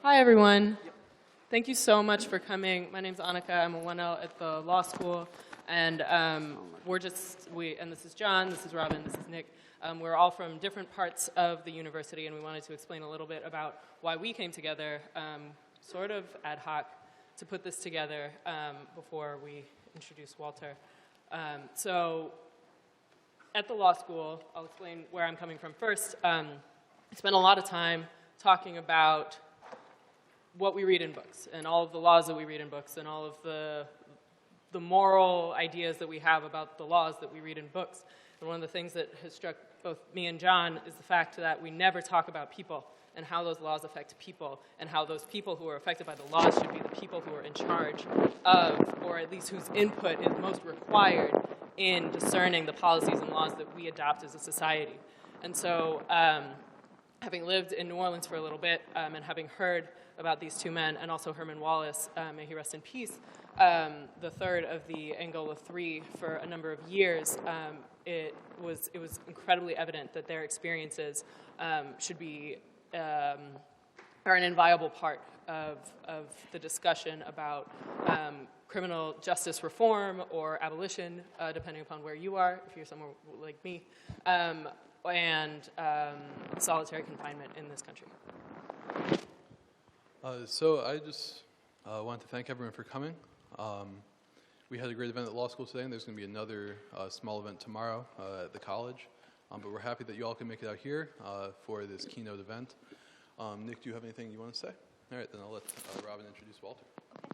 Hi, everyone. Thank you so much for coming. My name's Annika. I'm a 1L at the law school. And and this is John, this is Robin, this is Nick. We're all from different parts of the university, and we wanted to explain a little bit about why we came together, sort of ad hoc, to put this together before we introduce Walter. So at the law school, I'll explain where I'm coming from first. I spent a lot of time talking about what we read in books and all of the laws that we read in books and all of the moral ideas that we have about the laws that we read in books. And one of the things that has struck both me and John is the fact that we never talk about people and how those laws affect people and how those people who are affected by the laws should be the people who are in charge of, or at least whose input is most required in discerning the policies and laws that we adopt as a society. And so having lived in New Orleans for a little bit and having heard about these two men, and also Herman Wallace, may he rest in peace, the third of the Angola Three for a number of years, it was incredibly evident that their experiences should be, are an inviolable part of the discussion about criminal justice reform or abolition, depending upon where you are, if you're somewhere like me, and solitary confinement in this country. So I just want to thank everyone for coming. We had a great event at law school today, and there's going to be another small event tomorrow at the college. But we're happy that you all can make it out here for this keynote event. Nick, do you have anything you want to say? All right, then I'll let Robin introduce Walter.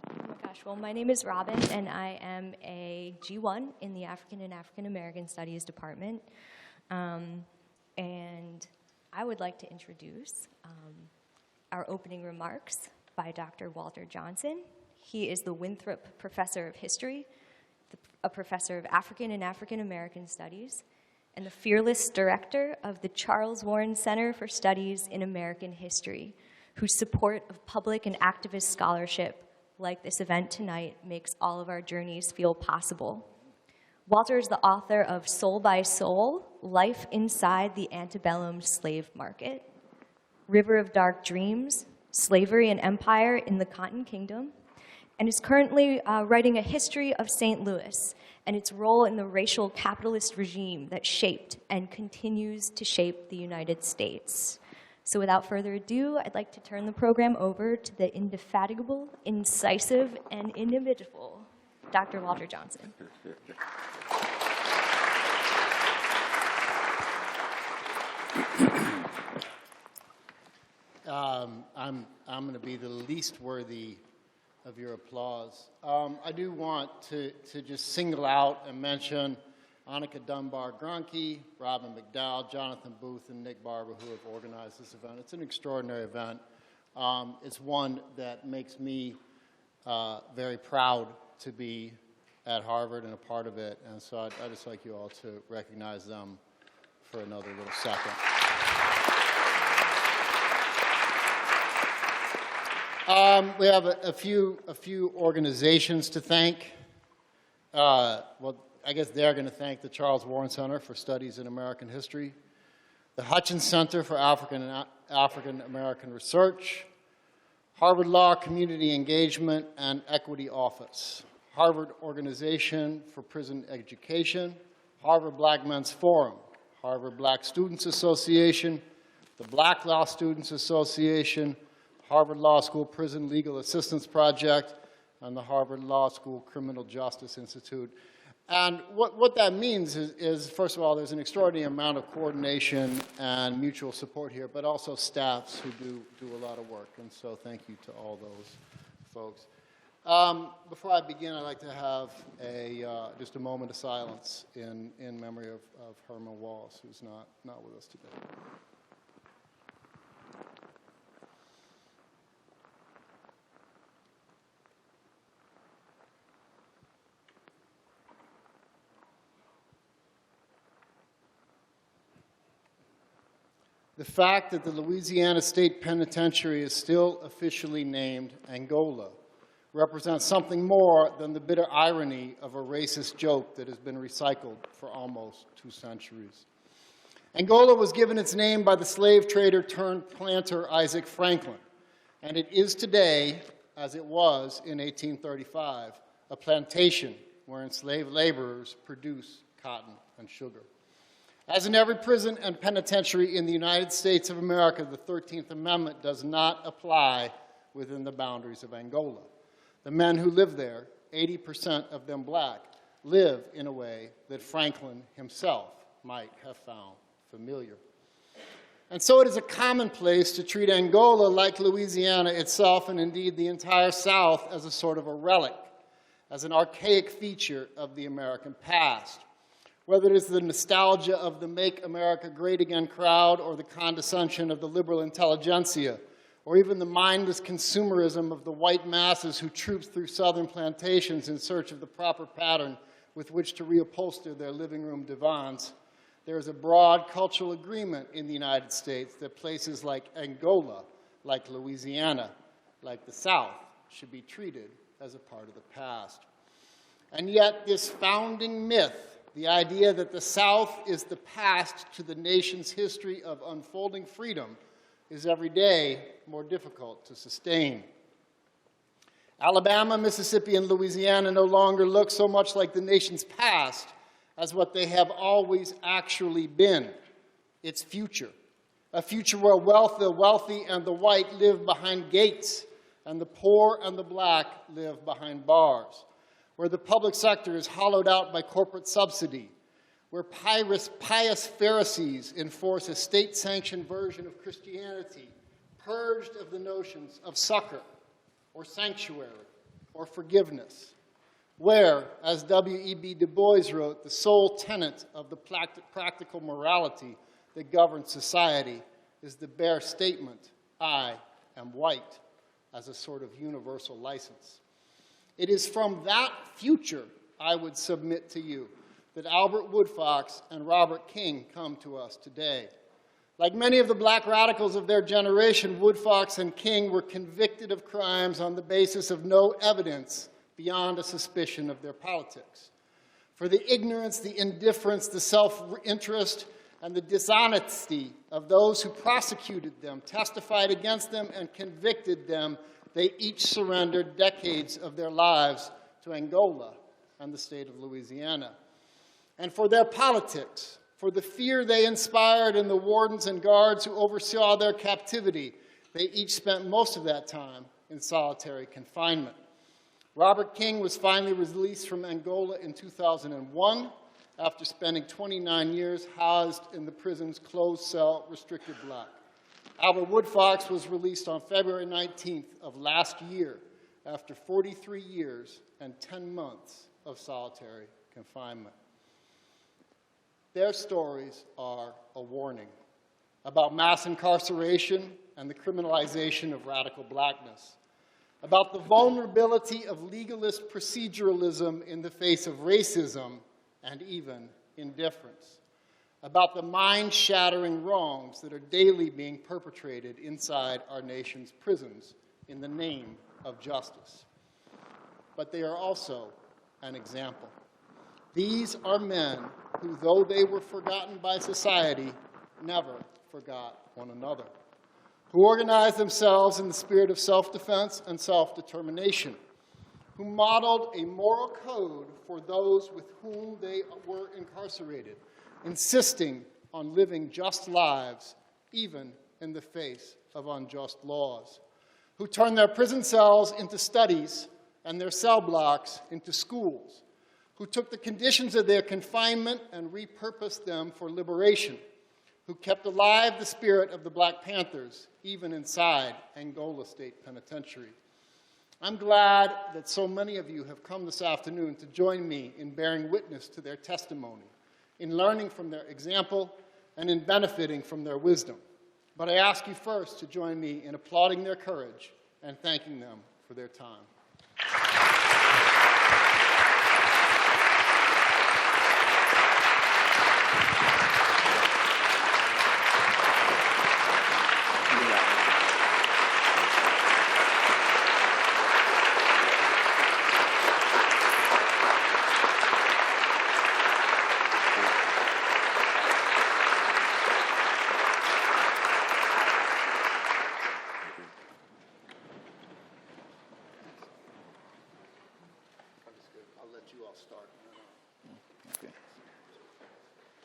Okay. Oh my gosh, well, my name is Robin, and I am a G1 in the African and African American Studies Department. And I would like to introduce our opening remarks by Dr. Walter Johnson. He is the Winthrop Professor of History, a Professor of African and African American Studies, and the fearless director of the Charles Warren Center for Studies in American History, whose support of public and activist scholarship, like this event tonight, makes all of our journeys feel possible. Walter is the author of Soul by Soul, Life Inside the Antebellum Slave Market, River of Dark Dreams, Slavery and Empire in the Cotton Kingdom, and is currently writing a history of St. Louis and its role in the racial capitalist regime that shaped and continues to shape the United States. So without further ado, I'd like to turn the program over to the indefatigable, incisive, and inimitable Dr. Walter Johnson. I'm going to be the least worthy of your applause. I do want to just single out and mention Annika Dunbar-Gronke, Robin McDowell, Jonathan Booth, and Nick Barber, who have organized this event. It's an extraordinary event. It's one that makes me very proud to be at Harvard and a part of it. And so I'd just like you all to recognize them for another little second. We have a few organizations to thank. Well, I guess they're going to thank the Charles Warren Center for Studies in American History, the Hutchins Center for African American Research, Harvard Law Community Engagement and Equity Office, Harvard Organization for Prison Education, Harvard Black Men's Forum, Harvard Black Students Association, the Black Law Students Association, Harvard Law School Prison Legal Assistance Project, and the Harvard Law School Criminal Justice Institute. And what that means is, first of all, there's an extraordinary amount of coordination and mutual support here, but also staffs who do a lot of work. And so thank you to all those folks. Before I begin, I'd like to have just a moment of silence in memory of Herman Wallace, who's not with us today. The fact that the Louisiana State Penitentiary is still officially named Angola represents something more than the bitter irony of a racist joke that has been recycled for almost 2 centuries. Angola was given its name by the slave trader turned planter Isaac Franklin, And it is today, as it was in 1835, a plantation where enslaved laborers produce cotton and sugar. As in every prison and penitentiary in the United States of America, the 13th Amendment does not apply within the boundaries of Angola. The men who live there, 80% of them black, live in a way that Franklin himself might have found familiar. And so it is a commonplace to treat Angola like Louisiana itself, and indeed the entire South, as a sort of a relic, as an archaic feature of the American past. Whether it is the nostalgia of the Make America Great Again crowd, or the condescension of the liberal intelligentsia, or even the mindless consumerism of the white masses who trooped through southern plantations in search of the proper pattern with which to reupholster their living room divans, there is a broad cultural agreement in the United States that places like Angola, like Louisiana, like the South, should be treated as a part of the past. And yet this founding myth, the idea that the South is the past to the nation's history of unfolding freedom, is every day more difficult to sustain. Alabama, Mississippi, and Louisiana no longer look so much like the nation's past as what they have always actually been, its future. A future where the wealthy and the white live behind gates, and the poor and the black live behind bars, where the public sector is hollowed out by corporate subsidy, where pious Pharisees enforce a state-sanctioned version of Christianity, purged of the notions of succor, or sanctuary, or forgiveness, where, as W.E.B. Du Bois wrote, the sole tenet of the practical morality that governs society is the bare statement, I am white, as a sort of universal license. It is from that future, I would submit to you, that Albert Woodfox and Robert King come to us today. Like many of the black radicals of their generation, Woodfox and King were convicted of crimes on the basis of no evidence beyond a suspicion of their politics. For the ignorance, the indifference, the self-interest, and the dishonesty of those who prosecuted them, testified against them, and convicted them, they each surrendered decades of their lives to Angola and the state of Louisiana. And for their politics, for the fear they inspired in the wardens and guards who oversaw their captivity, they each spent most of that time in solitary confinement. Robert King was finally released from Angola in 2001 after spending 29 years housed in the prison's closed cell restricted block. Albert Woodfox was released on February 19th of last year after 43 years and 10 months of solitary confinement. Their stories are a warning about mass incarceration and the criminalization of radical blackness, about the vulnerability of legalist proceduralism in the face of racism and even indifference, about the mind-shattering wrongs that are daily being perpetrated inside our nation's prisons in the name of justice. But they are also an example. These are men who, though they were forgotten by society, never forgot one another, who organized themselves in the spirit of self-defense and self-determination, who modeled a moral code for those with whom they were incarcerated, insisting on living just lives, even in the face of unjust laws, who turned their prison cells into studies and their cell blocks into schools, who took the conditions of their confinement and repurposed them for liberation, who kept alive the spirit of the Black Panthers, even inside Angola State Penitentiary. I'm glad that so many of you have come this afternoon to join me in bearing witness to their testimony, in learning from their example, and in benefiting from their wisdom. But I ask you first to join me in applauding their courage and thanking them for their time.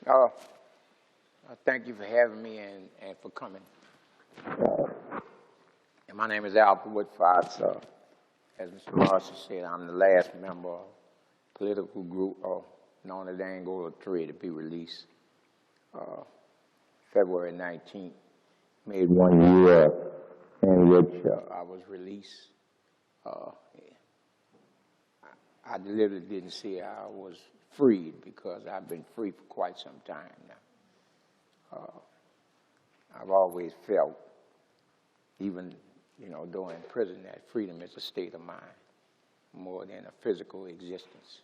Uh, Thank you for having me and for coming. And my name is Alfred Woodfox. As Mr. Marshall said, I'm the last member of a political group known as the Angola Tree to be released February 19th. Made 1 year in which I was released. I deliberately didn't say I was freed because I've been free for quite some time now. I've always felt, even though in prison, that freedom is a state of mind more than a physical existence.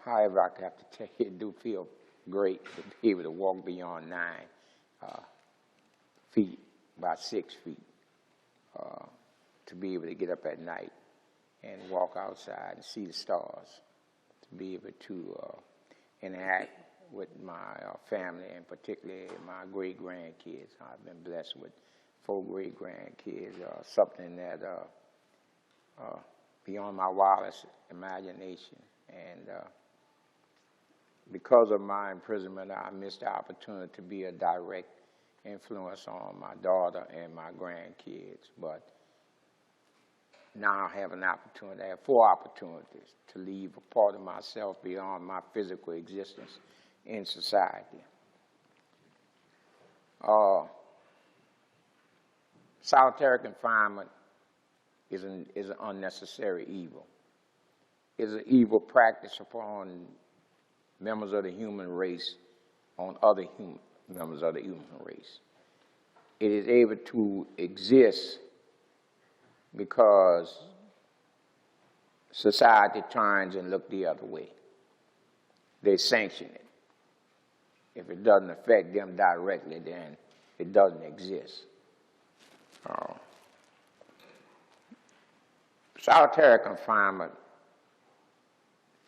However, I have to tell you, it do feel great to be able to walk beyond 9 feet, about 6 feet, to be able to get up at night and walk outside and see the stars, to be able to interact with my family, and particularly my great-grandkids. I've been blessed with 4 great-grandkids, something that beyond my wildest imagination. And because of my imprisonment, I missed the opportunity to be a direct influence on my daughter and my grandkids. But now I have an opportunity, I have 4 opportunities to leave a part of myself beyond my physical existence in society. Solitary confinement is an unnecessary evil. It's an evil practice upon members of the human race, on other members of the human race. It is able to exist because society turns and looks the other way. They sanction it. If it doesn't affect them directly, then it doesn't exist. Solitary confinement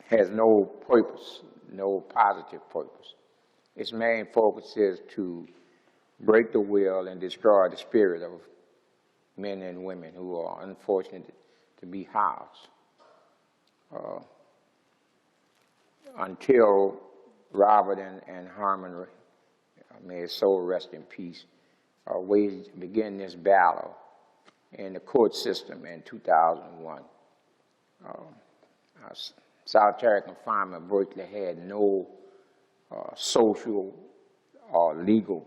has no purpose, no positive purpose. Its main focus is to break the will and destroy the spirit of men and women who are unfortunate to be housed. Until Robert and Harmon, may his soul rest in peace, began this battle in the court system in 2001. Solitary confinement virtually had no social or legal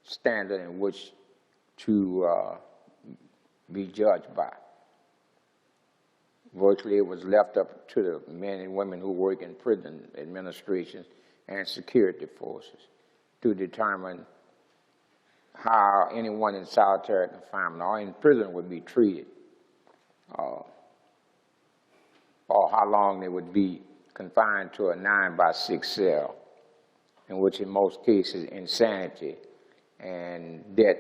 standard in which to be judged by. Virtually, it was left up to the men and women who work in prison administrations and security forces to determine how anyone in solitary confinement or in prison would be treated, or how long they would be confined to a 9-by-6 cell, in which in most cases insanity and death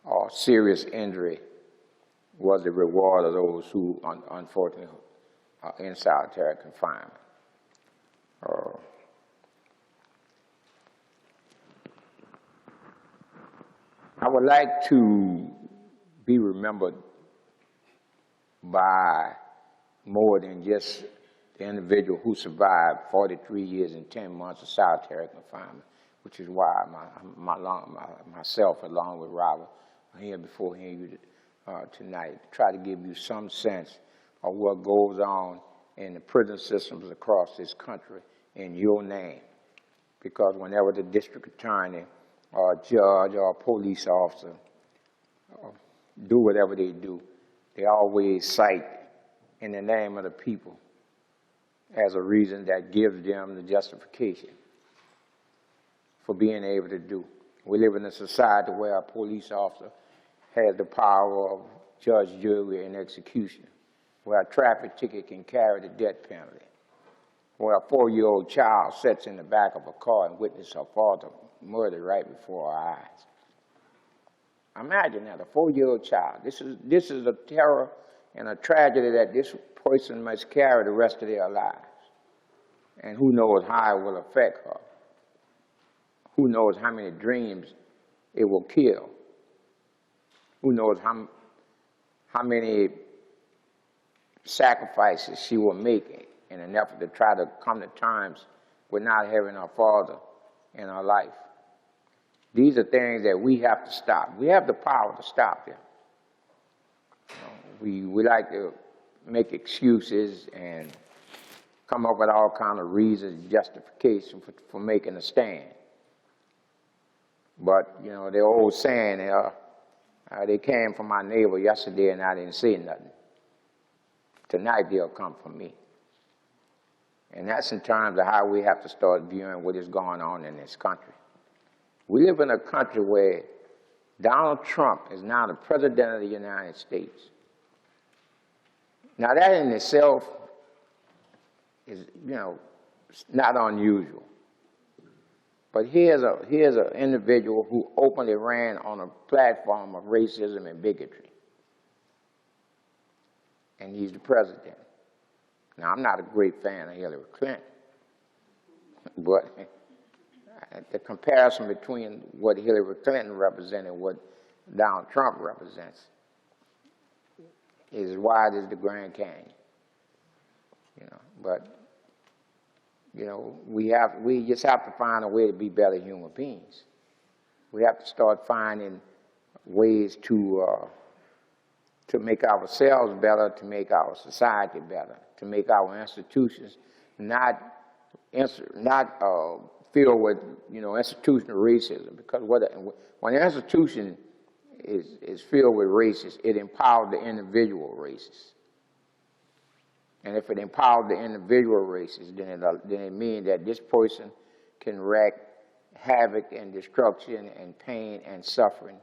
or serious injury was the reward of those who unfortunately are in solitary confinement. I would like to be remembered by more than just the individual who survived 43 years and 10 months of solitary confinement, which is why myself, along with Robert, are here before you tonight, to try to give you some sense of what goes on in the prison systems across this country in your name. Because whenever the district attorney or a judge or a police officer do whatever they do, they always cite in the name of the people as a reason that gives them the justification for being able to do. We live in a society where a police officer has the power of judge, jury, and execution, where a traffic ticket can carry the death penalty, where a 4-year-old child sits in the back of a car and witnesses her father murdered right before our eyes. Imagine that, a 4-year-old child. This is a terror and a tragedy that this person must carry the rest of their lives. And who knows how it will affect her. Who knows how many dreams it will kill. Who knows how many sacrifices she will make in an effort to try to come to terms with not having our father in our life. These are things that we have to stop. We have the power to stop them. We like to make excuses and come up with all kinds of reasons, justification for making a stand. But, you know, the old saying, they came from my neighbor yesterday and I didn't say nothing. Tonight they'll come from me. And that's in terms of how we have to start viewing what is going on in this country. We live in a country where Donald Trump is now the president of the United States. Now that in itself is, you know, not unusual. But here's an individual who openly ran on a platform of racism and bigotry. And he's the president. Now, I'm not a great fan of Hillary Clinton, but the comparison between what Hillary Clinton represented and what Donald Trump represents is as wide as the Grand Canyon. You know, but you know, we just have to find a way to be better human beings. We have to start finding ways to make ourselves better, to make our society better, to make our institutions not filled with, you know, institutional racism. Because when an institution is filled with racists, it empowers the individual racists. And if it empowers the individual racists, then it means that this person can wreak havoc and destruction and pain and suffering.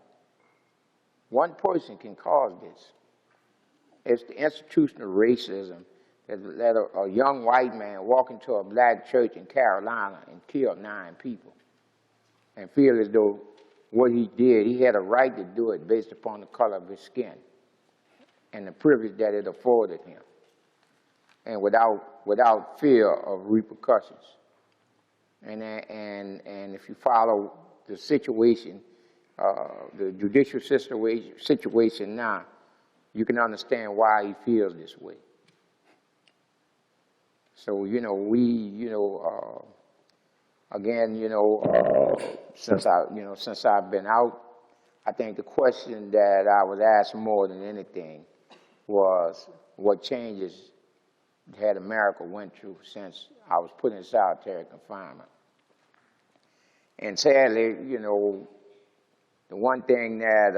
One person can cause this. It's the institutional racism that let a young white man walk into a black church in Carolina and kill 9 people and feel as though what he did, he had a right to do it based upon the color of his skin and the privilege that it afforded him, and without fear of repercussions. And if you follow the situation, the judicial situation now, you can understand why he feels this way. So, you know, again, you know, since I've been out, I think the question that I was asked more than anything was what changes had America went through since I was put in solitary confinement. And sadly, you know, the one thing that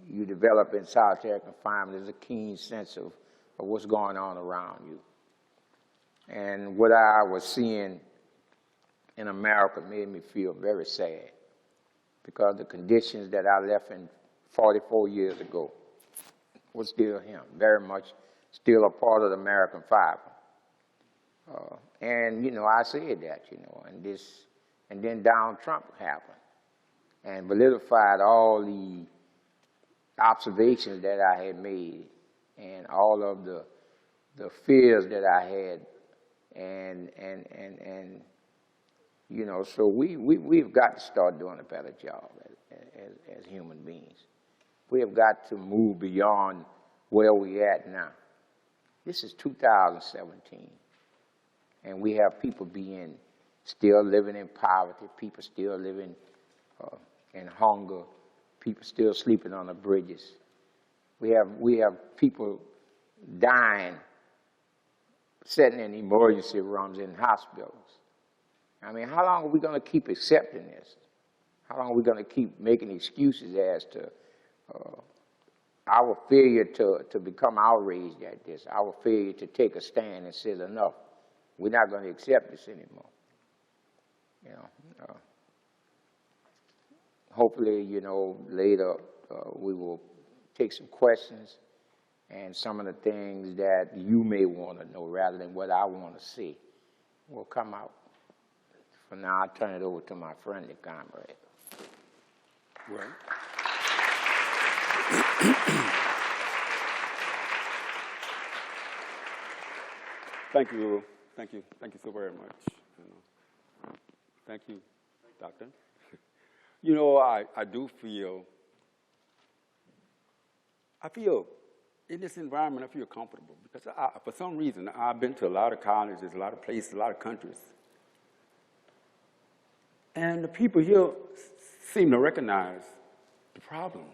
you develop in solitary confinement is a keen sense of what's going on around you. And what I was seeing in America made me feel very sad, because the conditions that I left in 44 years ago was still him, very much still a part of the American fiber. And, you know, I said that, you know, and then Donald Trump happened and validified all the observations that I had made and all of the fears that I had, and you know, so we've got to start doing a better job as human beings. We have got to move beyond where we're at now. This is 2017, and we have people still living in poverty, people still living in hunger, people still sleeping on the bridges. We have people dying, sitting in emergency rooms in hospitals. I mean, how long are we going to keep accepting this? How long are we going to keep making excuses as to our failure to become outraged at this, our failure to take a stand and say enough? We're not going to accept this anymore. You know, hopefully, you know, later we will take some questions and some of the things that you may want to know rather than what I want to see will come out. For now, I'll turn it over to my friendly comrade. Right. Thank you, Lulu. Thank you so very much. You know. Thank you, Doctor. You know, I feel in this environment, I feel comfortable because for some reason, I've been to a lot of colleges, a lot of places, a lot of countries. And the people here seem to recognize the problem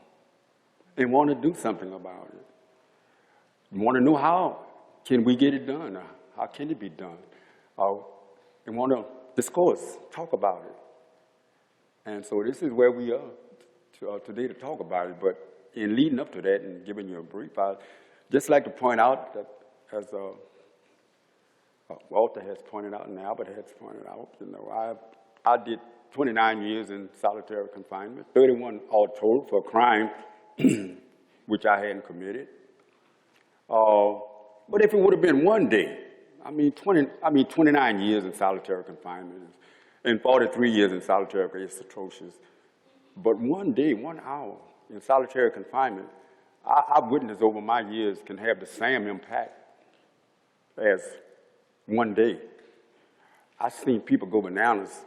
and want to do something about it. Want to know how can we get it done? How can it be done? And want to discourse, talk about it. And so this is where we are today to talk about it. But in leading up to that and giving you a brief, I'd just like to point out that, as Walter has pointed out and Albert has pointed out, I did 29 years in solitary confinement, 31 all told for a crime which I hadn't committed. But if it would have been one day, 29 years in solitary confinement and 43 years in solitary, it's atrocious. But one day, 1 hour in solitary confinement, I've witnessed over my years can have the same impact as one day. I've seen people go bananas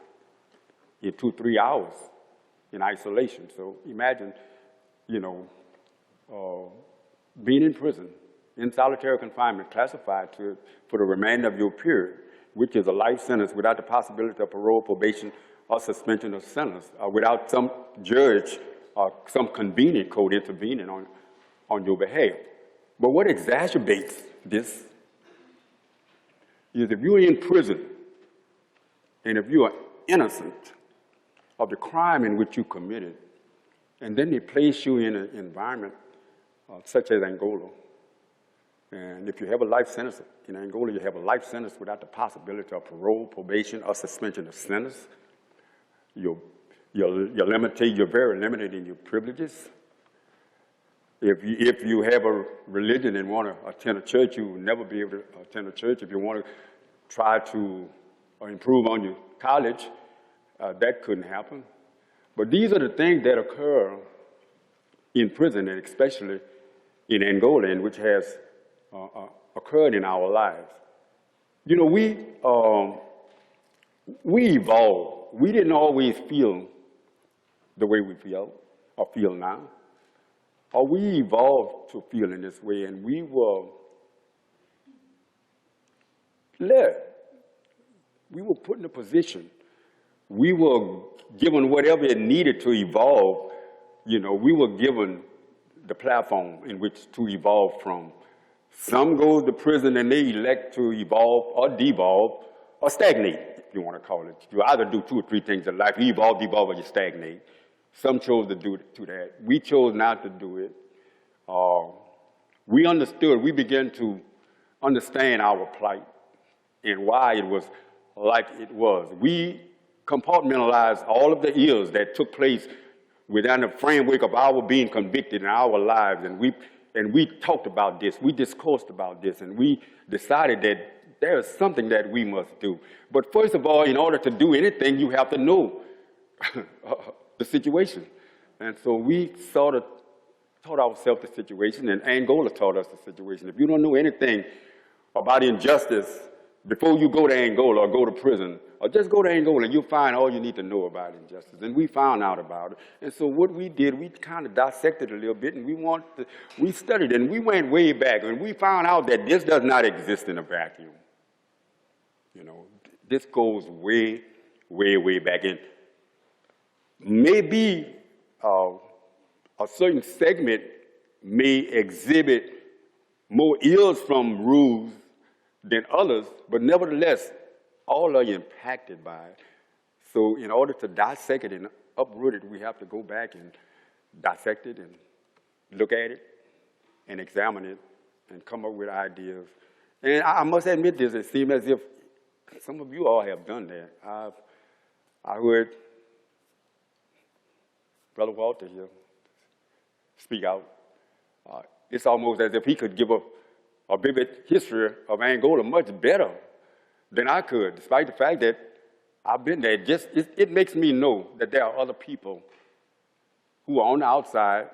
in 2-3 hours in isolation. So imagine, being in prison, in solitary confinement, classified for the remainder of your period, which is a life sentence without the possibility of parole, probation, or suspension of sentence, without some judge or some convenient code intervening on your behalf. But what exacerbates this is if you're in prison and if you are innocent of the crime in which you committed, and then they place you in an environment such as Angola. And if you have a life sentence in Angola, you have a life sentence without the possibility of parole, probation, or suspension of sentence. You're very limited in your privileges. If you have a religion and want to attend a church, you will never be able to attend a church. If you want to try to improve on your college, that couldn't happen. But these are the things that occur in prison, and especially in Angola, and which has occurred in our lives. We evolved. We didn't always feel the way we feel or feel now. Or we evolved to feel in this way, and we were led. We were put in a position. We were given whatever it needed to evolve. We were given the platform in which to evolve from. Some go to prison and they elect to evolve or devolve or stagnate, if you want to call it. You either do 2 or 3 things in life. You evolve, devolve, or you stagnate. Some chose to do that. We chose not to do it. We began to understand our plight and why it was like it was. We compartmentalized all of the ills that took place within the framework of our being convicted in our lives, and we talked about this, we discoursed about this, and we decided that there is something that we must do. But first of all, in order to do anything, you have to know the situation. And so we sort of taught ourselves the situation, and Angola taught us the situation. If you don't know anything about injustice before you go to Angola or go to prison, or just go to Angola and you'll find all you need to know about injustice. And we found out about it. And so what we did, we kind of dissected a little bit, and we studied, and we went way back, and we found out that this does not exist in a vacuum. This goes way, way, way back. And maybe a certain segment may exhibit more ills from rules than others, but nevertheless, all are impacted by it. So in order to dissect it and uproot it, we have to go back and dissect it and look at it and examine it and come up with ideas. And I must admit this, it seems as if some of you all have done that. I heard Brother Walter here speak out. It's almost as if he could give a vivid history of Angola much better than I could, despite the fact that I've been there. It makes me know that there are other people who are on the outside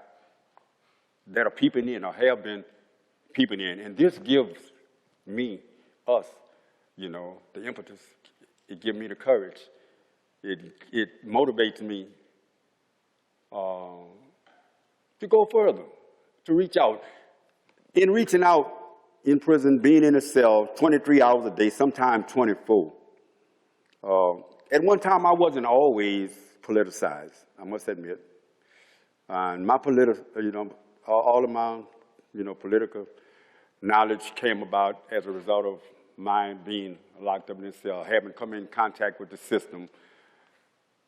that are peeping in or have been peeping in. And this gives us, the impetus. It gives me the courage. It motivates me to go further, to reach out. in reaching out in prison, being in a cell 23 hours a day, sometimes 24. At one time, I wasn't always politicized, I must admit. And my all of my, political knowledge came about as a result of my being locked up in this cell, having come in contact with the system.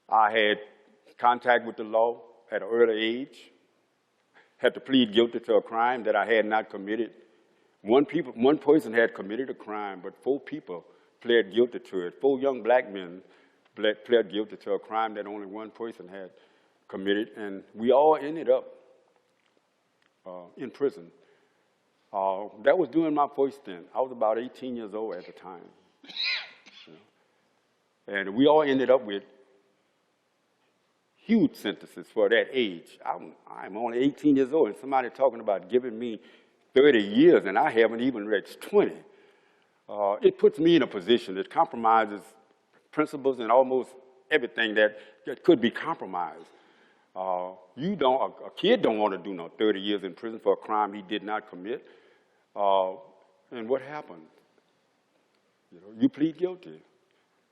I had contact with the law at an early age, had to plead guilty to a crime that I had not committed. One person had committed a crime, but 4 people pled guilty to it. 4 young black men pled guilty to a crime that only one person had committed, and we all ended up in prison. That was during my first stint. I was about 18 years old at the time. And we all ended up with huge sentences for that age. I'm only 18 years old, and somebody talking about giving me 30 years, and I haven't even reached 20. It puts me in a position that compromises principles and almost everything that could be compromised. A kid don't want to do no 30 years in prison for a crime he did not commit. And what happened? You plead guilty.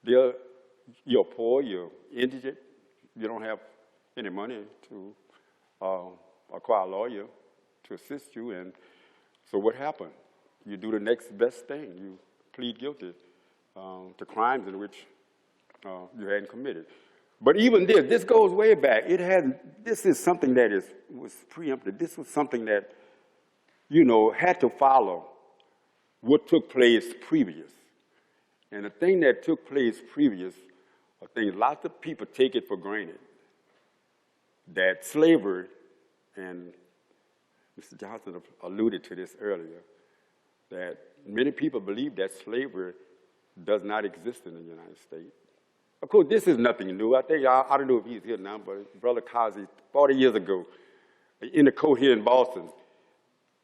You're poor, you're indigent, you don't have any money to acquire a lawyer to assist you, and so what happened? You do the next best thing. You plead guilty to crimes in which you hadn't committed. But even this goes way back. This is something that was preempted. This was something that, had to follow what took place previous. And the thing that took place previous are things lots of people take it for granted. That slavery, and Mr. Johnson alluded to this earlier, that many people believe that slavery does not exist in the United States. Of course, this is nothing new. I don't know if he's here now, but Brother Kazi, 40 years ago, in the court here in Boston,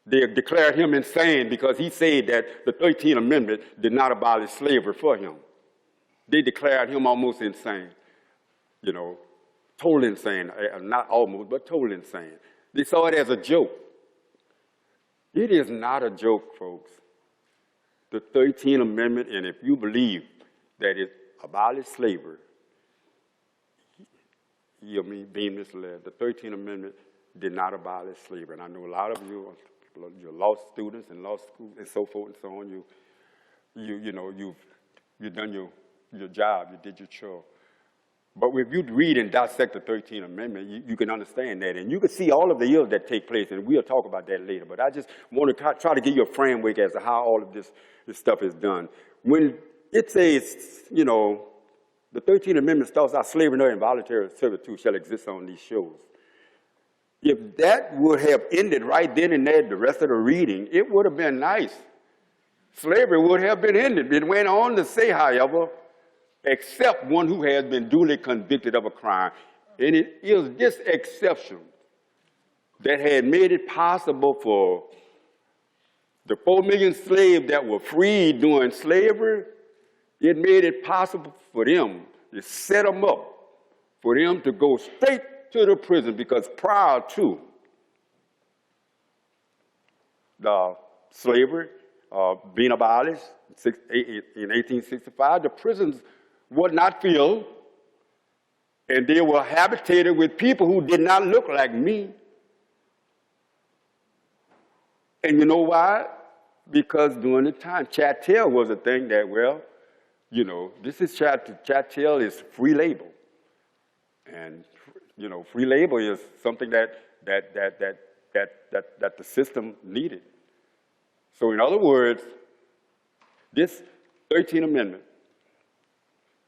they declared him insane because he said that the 13th Amendment did not abolish slavery for him. They declared him almost insane, totally insane, not almost, but totally insane. They saw it as a joke. It is not a joke, folks. The 13th Amendment, and if you believe that it abolished slavery, you're being misled. The 13th Amendment did not abolish slavery. And I know a lot of you, you're law students in law school and so forth and so on. You've done your job, you did your chore. But if you read and dissect the 13th Amendment, you can understand that. And you can see all of the ills that take place, and we'll talk about that later. But I just want to try to give you a framework as to how all of this stuff is done. When it says, the 13th Amendment starts out, slavery nor involuntary servitude shall exist on these shores. If that would have ended right then and there, the rest of the reading, it would have been nice. Slavery would have been ended. It went on to say, however, except one who has been duly convicted of a crime. And it is this exception that had made it possible for the 4 million slaves that were freed during slavery. It made it possible for them to set them up, for them to go straight to the prison, because prior to the slavery being abolished in 1865, the prisons were not filled, and they were habitated with people who did not look like me. And you know why? Because during the time, chattel was a thing that, this is chattel is free labor. And, free labor is something that the system needed. So in other words, this 13th Amendment,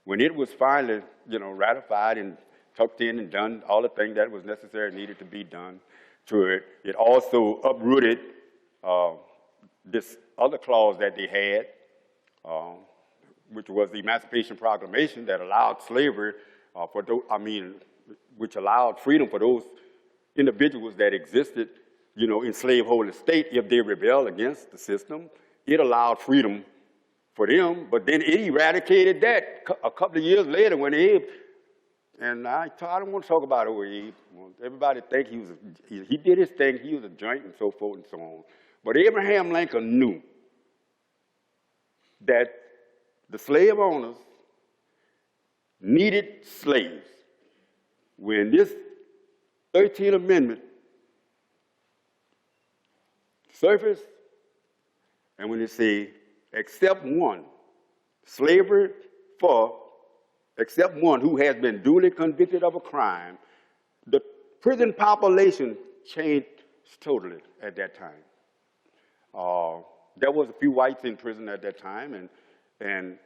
when it was finally, ratified and tucked in and done all the things that was necessary and needed to be done to it, it also uprooted this other clause that they had, which was the Emancipation Proclamation that allowed slavery which allowed freedom for those individuals that existed, in slaveholding state if they rebelled against the system. It allowed freedom for them, but then it eradicated that a couple of years later when Abe And I don't want to talk about old Abe. Everybody think he did his thing, he was a joint and so forth and so on. But Abraham Lincoln knew that the slave owners needed slaves. When this 13th Amendment surfaced, and when they say, except one, slavery for except one who has been duly convicted of a crime, the prison population changed totally at that time. There was a few whites in prison at that time, and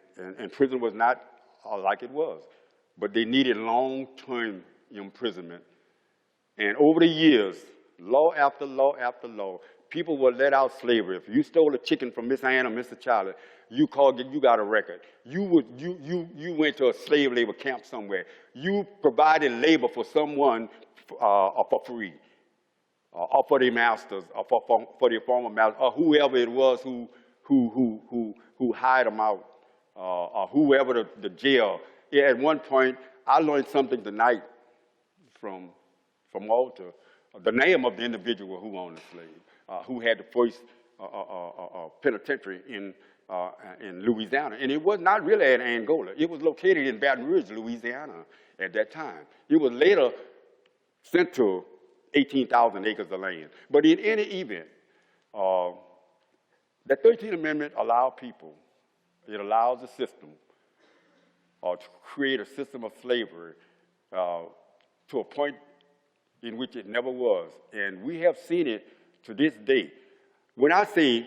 prison was not like it was. But they needed long-term imprisonment. And over the years, law after law after law, people were let out slavery. If you stole a chicken from Miss Ann or Mr. Charlie, you got a record. You went to a slave labor camp somewhere. You provided labor for someone for free, or for their masters, or for their former masters, or whoever it was who hired them out, or whoever the jail. Yeah, at one point, I learned something tonight from Walter, the name of the individual who owned the slave, who had the first penitentiary in Louisiana. And it was not really in Angola. It was located in Baton Rouge, Louisiana at that time. It was later sent to 18,000 acres of land. But in any event, the 13th Amendment allowed people, it allows the system to create a system of slavery to a point in which it never was. And we have seen it to this day. When I say,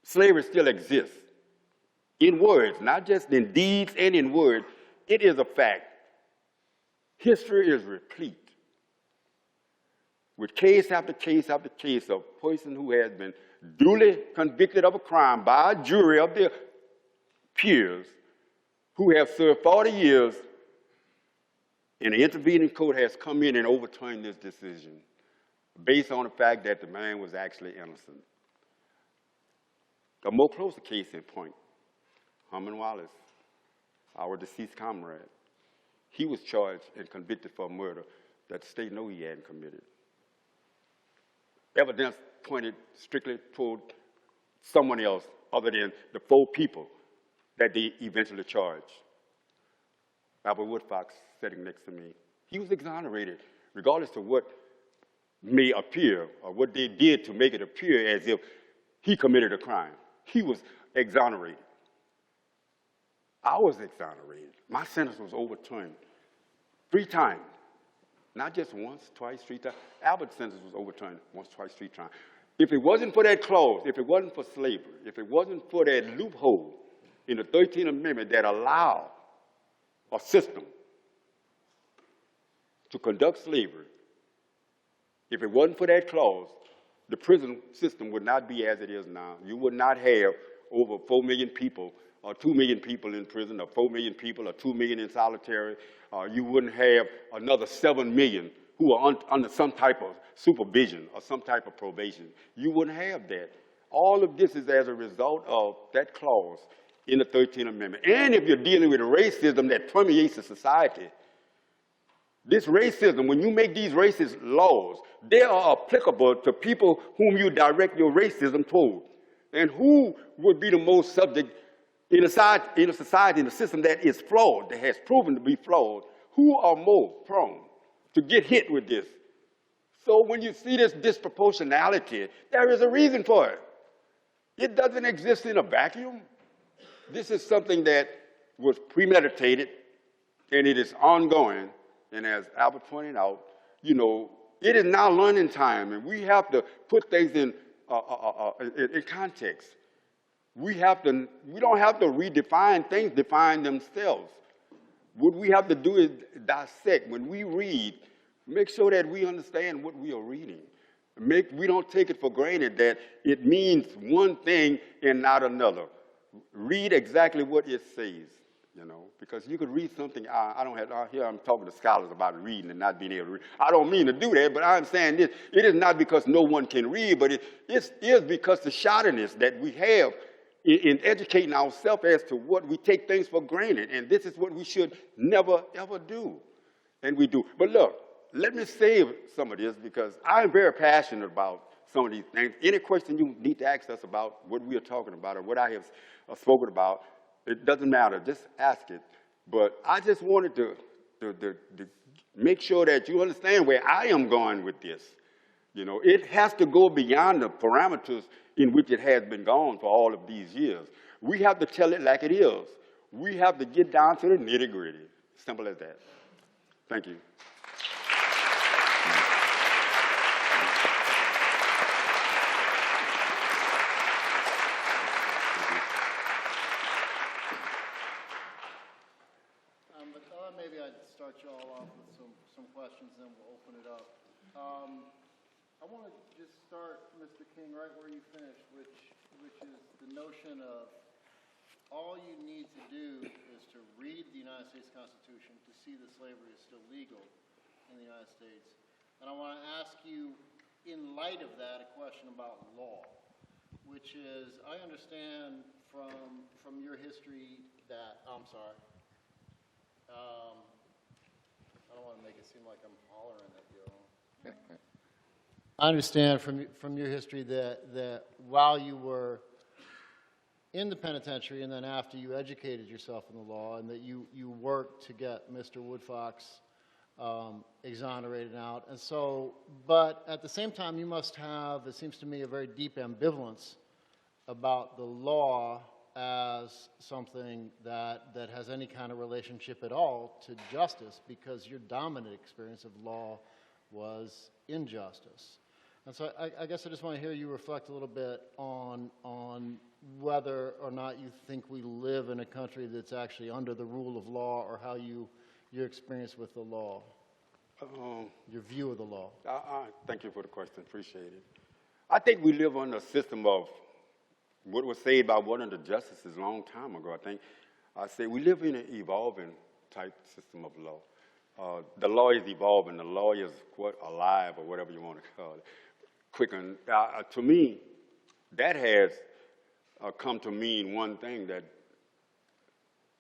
slavery still exists, in words, not just in deeds and in words, it is a fact. History is replete with case after case after case of a person who has been duly convicted of a crime by a jury of their peers who have served 40 years, and the intervening court has come in and overturned this decision based on the fact that the man was actually innocent. A more closer case in point, Herman Wallace, our deceased comrade, he was charged and convicted for a murder that the state knew he hadn't committed. Evidence pointed strictly toward someone else other than the 4 people that they eventually charged. Albert Woodfox, sitting next to me, he was exonerated, regardless of what may appear or what they did to make it appear as if he committed a crime. He was exonerated. I was exonerated. My sentence was overturned 3 times. Not just once, twice, 3 times. Albert's sentence was overturned once, twice, 3 times. If it wasn't for that clause, if it wasn't for slavery, if it wasn't for that loophole in the 13th Amendment that allowed a system to conduct slavery, if it wasn't for that clause, the prison system would not be as it is now. You would not have over 4 million people or 2 million people in prison, or 4 million people, or 2 million in solitary. You wouldn't have another 7 million who are under some type of supervision or some type of probation. You wouldn't have that. All of this is as a result of that clause in the 13th Amendment. And if you're dealing with racism that permeates the society, this racism, when you make these racist laws, they are applicable to people whom you direct your racism toward. And who would be the most subject in a society, in a system that is flawed, that has proven to be flawed? Who are more prone to get hit with this? So when you see this disproportionality, there is a reason for it. It doesn't exist in a vacuum. This is something that was premeditated, and it is ongoing. And as Albert pointed out, it is now learning time, and we have to put things in context. We don't have to redefine things, define themselves. What we have to do is dissect. When we read, make sure that we understand what we are reading. We don't take it for granted that it means one thing and not another. Read exactly what it says. Because you could read something. Here I'm talking to scholars about reading and not being able to read. I don't mean to do that, but I'm saying this. It is not because no one can read, but it is because the shoddiness that we have in educating ourselves as to what we take things for granted, and this is what we should never, ever do. And we do. But look, let me save some of this because I'm very passionate about some of these things. Any question you need to ask us about what we are talking about or what I have spoken about, it doesn't matter. Just ask it. But I just wanted to make sure that you understand where I am going with this. You know, it has to go beyond the parameters in which it has been gone for all of these years. We have to tell it like it is. We have to get down to the nitty-gritty. Simple as that. Thank you. Maybe I'd start you all off with some questions, then we'll open it up. I want to just start, Mr. King, right where you finished, which is the notion of all you need to do is to read the United States Constitution to see that slavery is still legal in the United States. And I want to ask you, in light of that, a question about law, which is, I understand from your history that, I'm sorry, I don't want to make it seem like I'm hollering at you. I understand from your history that while you were in the penitentiary and then after you educated yourself in the law and that you worked to get Mr. Woodfox exonerated out. And so, but at the same time, you must have, it seems to me, a very deep ambivalence about the law as something that has any kind of relationship at all to justice, because your dominant experience of law was injustice. And so I guess I just want to hear you reflect a little bit on whether or not you think we live in a country that's actually under the rule of law, or how your experience with the law, your view of the law. Thank you for the question. Appreciate it. I think we live under a system of what was said by one of the justices a long time ago. I say we live in an evolving type system of law. The law is evolving. The law is alive, or whatever you want to call it. Quicken. To me, that has come to mean one thing, that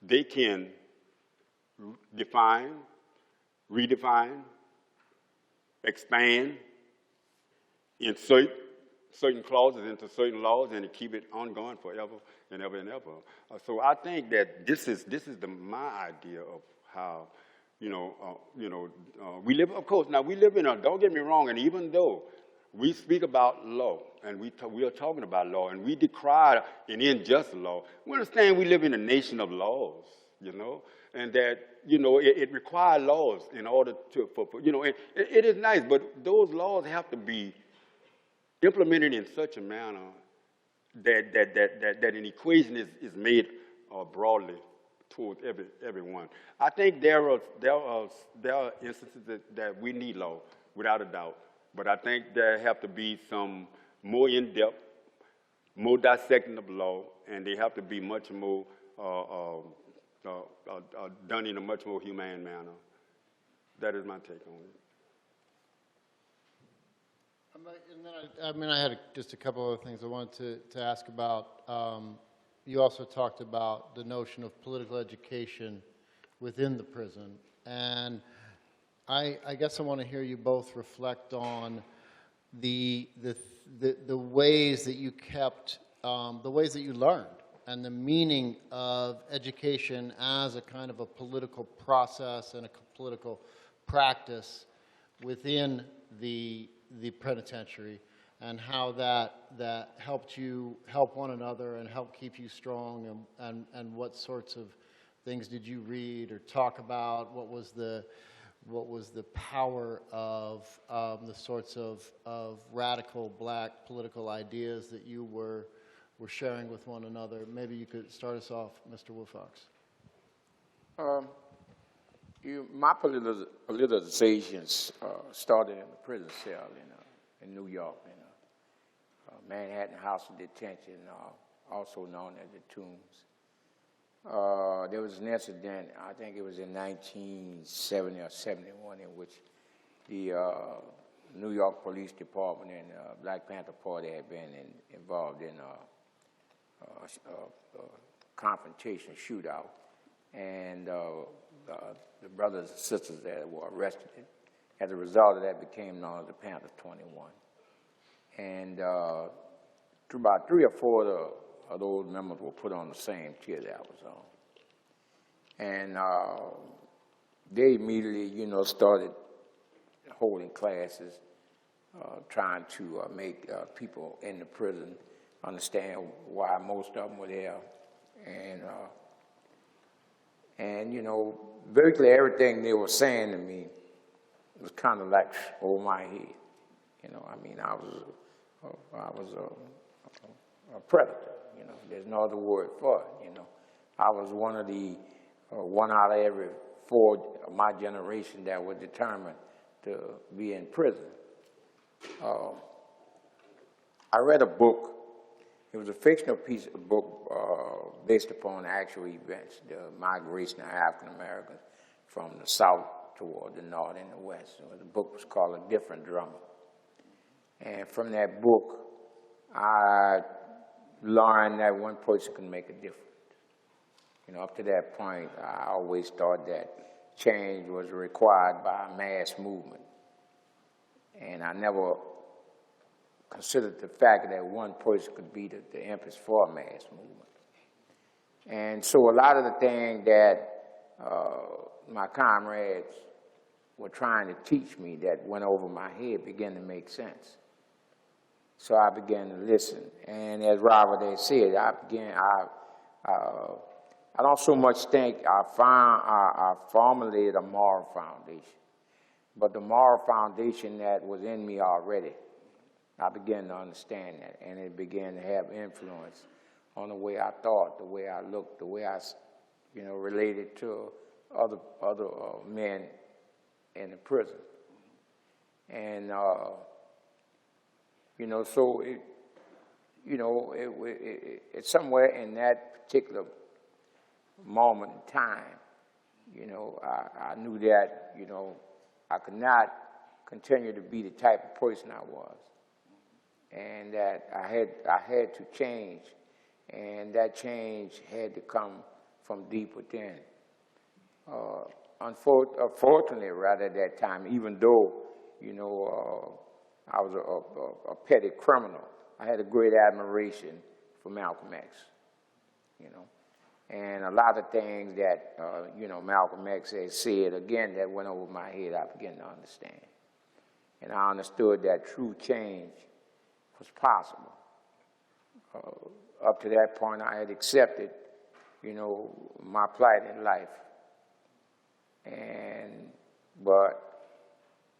they can define, redefine, expand, insert certain clauses into certain laws, and to keep it ongoing forever and ever and ever. So I think that this is my idea of how, we live. Of course, now we live in a. Don't get me wrong. And even though we speak about law, and we are talking about law, and we decry an unjust law, we understand we live in a nation of laws, and that it requires laws in order to it is nice, but those laws have to be implemented in such a manner that an equation is made broadly towards everyone. I think there are instances that we need law, without a doubt, but I think there have to be some more in-depth, more dissecting of law, and they have to be much more done in a much more humane manner. That is my take on it. And then I had just a couple other things I wanted to ask about. You also talked about the notion of political education within the prison. And I guess I want to hear you both reflect on the ways that you kept, the ways that you learned, and the meaning of education as a kind of a political process and a political practice within the penitentiary, and how that helped you help one another and help keep you strong, and what sorts of things did you read or talk about? What was the power of the sorts of radical black political ideas that you were sharing with one another? Maybe you could start us off, Mr. Woodfox. My politicization started in a prison cell in New York, in Manhattan House of Detention, also known as the Tombs. There was an incident, I think it was in 1970 or 71, in which the New York Police Department and Black Panther Party had been involved in confrontation, shootout, and the brothers and sisters that were arrested. As a result of that, became known as the Panther 21. And about 3 or 4 of those members were put on the same tier that I was on. And they immediately, you know, started holding classes, trying to make people in the prison understand why most of them were there. And you know, virtually everything they were saying to me was kind of like over my head. You know, I mean, I was a predator. You know, there's no other word for it. You know, I was one of the one out of every 4 of my generation that was determined to be in prison. I read a book. It was a fictional book based upon actual events, the migration of African Americans from the South toward the North and the West. The book was called A Different Drummer. And from that book, I learned that one person can make a difference. You know, up to that point, I always thought that change was required by a mass movement. And I never considered the fact that one person could be the impetus for a mass movement. And so a lot of the things that my comrades were trying to teach me that went over my head began to make sense. So I began to listen. And as Robert had said, I don't so much think I formulated a moral foundation, but the moral foundation that was in me already, I began to understand that, and it began to have influence on the way I thought, the way I looked, the way I, you know, related to other men in the prison. And, you know, so it's somewhere in that particular moment in time, you know, I knew that, you know, I could not continue to be the type of person I was, and that I had to change, and that change had to come from deep within. Unfortunately, rather at that time, even though, you know, I was a petty criminal, I had a great admiration for Malcolm X, you know. And a lot of things that, you know, Malcolm X has said, again, that went over my head, I began to understand. And I understood that true change was possible. Up to that point, I had accepted, you know, my plight in life. But,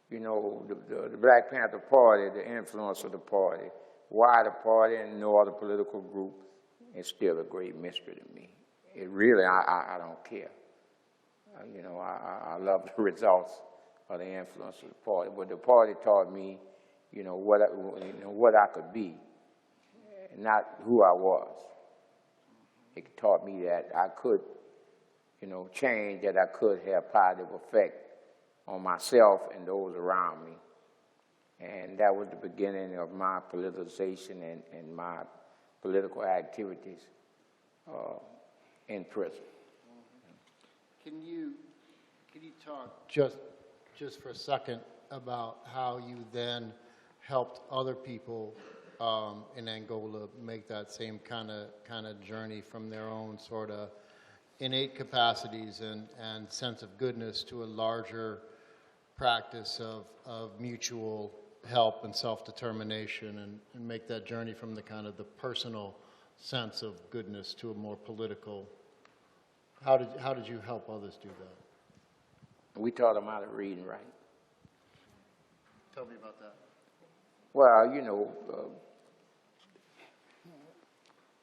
you know, the Black Panther Party, the influence of the party, why the party and no other political group, is still a great mystery to me. It really, I don't care. You know, I love the results of the influence of the party, but the party taught me, you know, what I could be, not who I was. It taught me that I could, you know, change, that I could have positive effect on myself and those around me. And that was the beginning of my politicization and my political activities in prison. Can you talk just for a second about how you then helped other people in Angola make that same kind of journey from their own sort of innate capacities and sense of goodness to a larger practice of mutual help and self-determination, and make that journey from the kind of the personal sense of goodness to a more political? How did you help others do that? We taught them how to read and write. Tell me about that. Well, you know,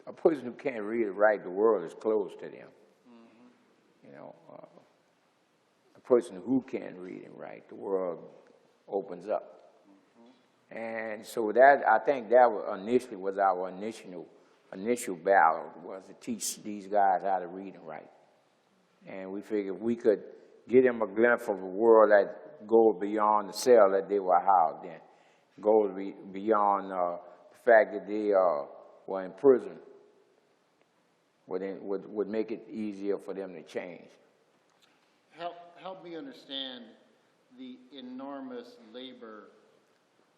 a person who can't read or write, the world is closed to them. Mm-hmm. You know, a person who can read and write, the world opens up. Mm-hmm. And so that, I think that initially was our initial battle, was to teach these guys how to read and write. And we figured if we could get them a glimpse of a world that goes beyond the cell that they were housed in, goes beyond the fact that they were in prison, would make it easier for them to change. Help me understand the enormous labor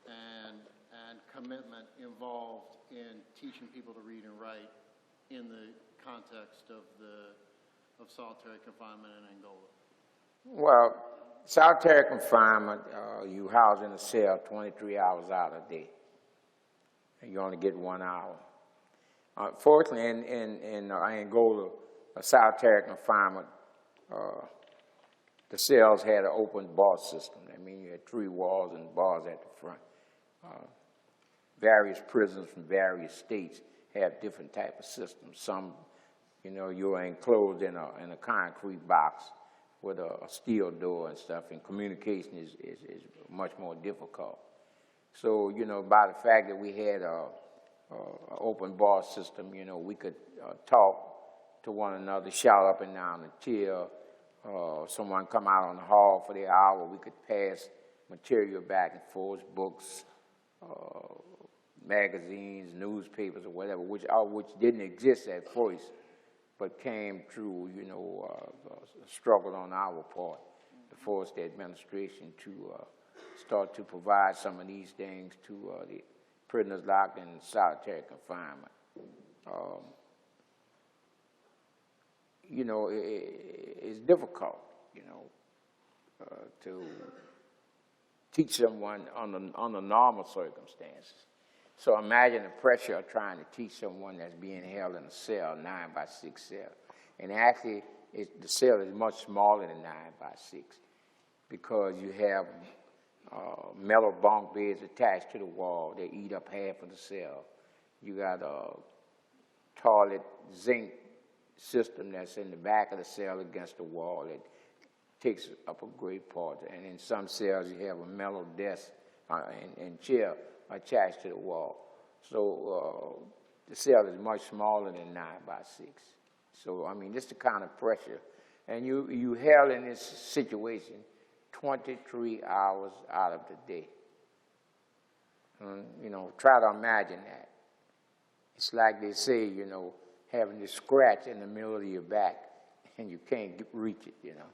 and commitment involved in teaching people to read and write in the context of solitary confinement in Angola. Well, solitary confinement, you house in a cell 23 hours out a day, and you only get 1 hour. Fortunately, in Angola, solitary confinement, the cells had an open bar system. I mean, you had 3 walls and bars at the front. Various prisons from various states have different type of systems. Some, you know, you're enclosed in a concrete box with a steel door and stuff, and communication is much more difficult. So, you know, by the fact that we had a open bar system, you know, we could talk to one another, shout up and down the chair. Someone come out on the hall for their hour, we could pass material back and forth, books, magazines, newspapers, or whatever, which didn't exist at first, but came through, you know, a struggle on our part to force the administration to start to provide some of these things to the prisoners locked in solitary confinement. You know, it's difficult, you know, to teach someone under normal circumstances. So imagine the pressure of trying to teach someone that's being held in a cell, 9x6 cell. And actually, the cell is much smaller than 9x6 because you have metal bunk beds attached to the wall. They eat up half of the cell. You got a toilet zinc system that's in the back of the cell against the wall that takes up a great part. And in some cells, you have a metal desk and chair attached to the wall. So the cell is much smaller than 9x6. So, I mean, this is the kind of pressure. And you held in this situation 23 hours out of the day. You know, try to imagine that. It's like they say, you know, having this scratch in the middle of your back and you can't reach it, you know.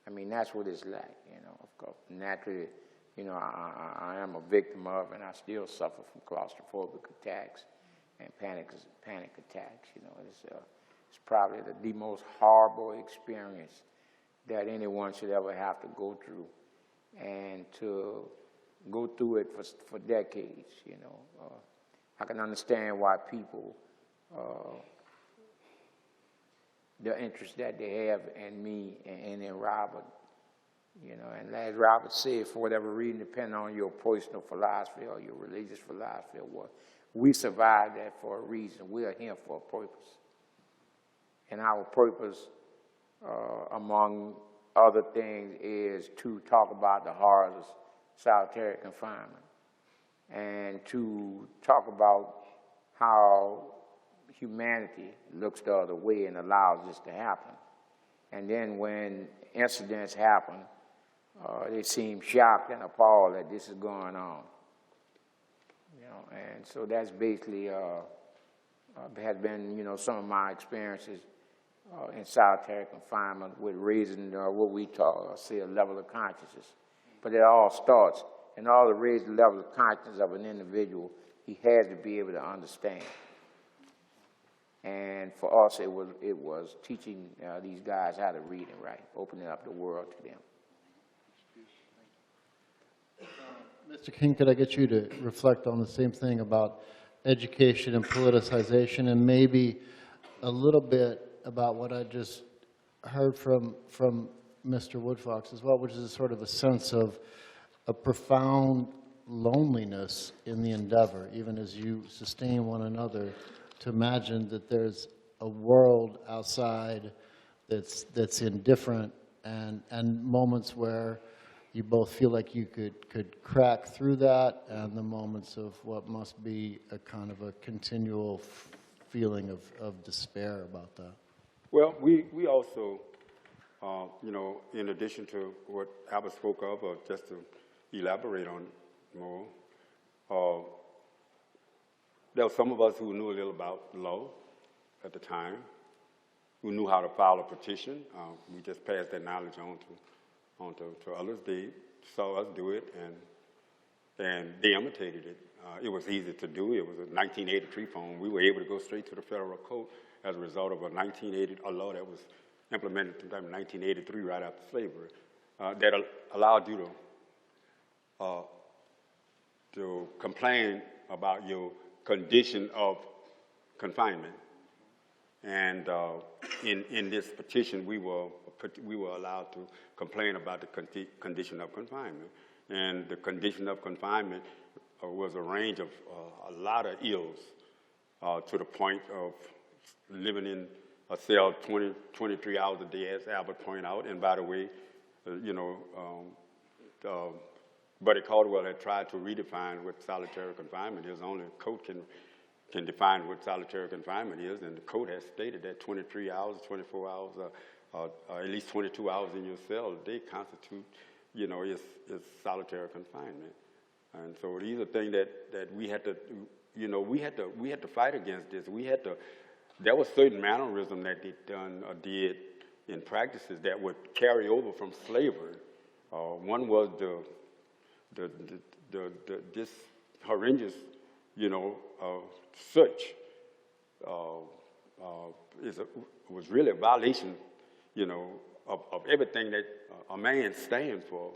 I mean, that's what it's like, you know. Of course, naturally, you know, I am a victim of, and I still suffer from claustrophobic attacks and panic attacks. You know, it's probably the most horrible experience that anyone should ever have to go through, and to go through it for decades. You know, I can understand why people, the interest that they have in me and in Robert. You know, and as Robert said, for whatever reason, depending on your personal philosophy or your religious philosophy or what, we survive that for a reason. We are here for a purpose. And our purpose, among other things, is to talk about the horrors of solitary confinement and to talk about how humanity looks the other way and allows this to happen. And then when incidents happen, they seem shocked and appalled that this is going on. You know, and so that's basically has been, you know, some of my experiences in solitary confinement with raising what we say a level of consciousness. But it all starts, in order to raise the level of consciousness of an individual, he has to be able to understand. And for us, it was teaching these guys how to read and write, opening up the world to them. Mr. King, could I get you to reflect on the same thing about education and politicization, and maybe a little bit about what I just heard from Mr. Woodfox as well, which is sort of a sense of a profound loneliness in the endeavor, even as you sustain one another, to imagine that there's a world outside that's indifferent, and moments where you both feel like you could crack through that, and the moments of what must be a kind of a continual feeling of despair about that. Well, we also, you know, in addition to what Albert spoke of, or just to elaborate on more, there were some of us who knew a little about law at the time, who knew how to file a petition. We just passed that knowledge on to others. They saw us do it, and they imitated it. It was easy to do. It was a 1983 form. We were able to go straight to the federal court as a result of a law that was implemented in 1983, right after slavery, that allowed you to complain about your condition of confinement. And in this petition, we were allowed to complain about the condition of confinement. And the condition of confinement was a range of a lot of ills, to the point of living in a cell 23 hours a day, as Albert pointed out. And by the way, Buddy Caldwell had tried to redefine what solitary confinement is. Only a court can define what solitary confinement is, and the court has stated that 23 hours, 24 hours, at least 22 hours in your cell a day constitute, is solitary confinement. And so these are things that we had to, we had to fight against this. There was certain mannerism that they done or did in practices that would carry over from slavery. One was this horrendous, search was really a violation, of everything that a man stands for.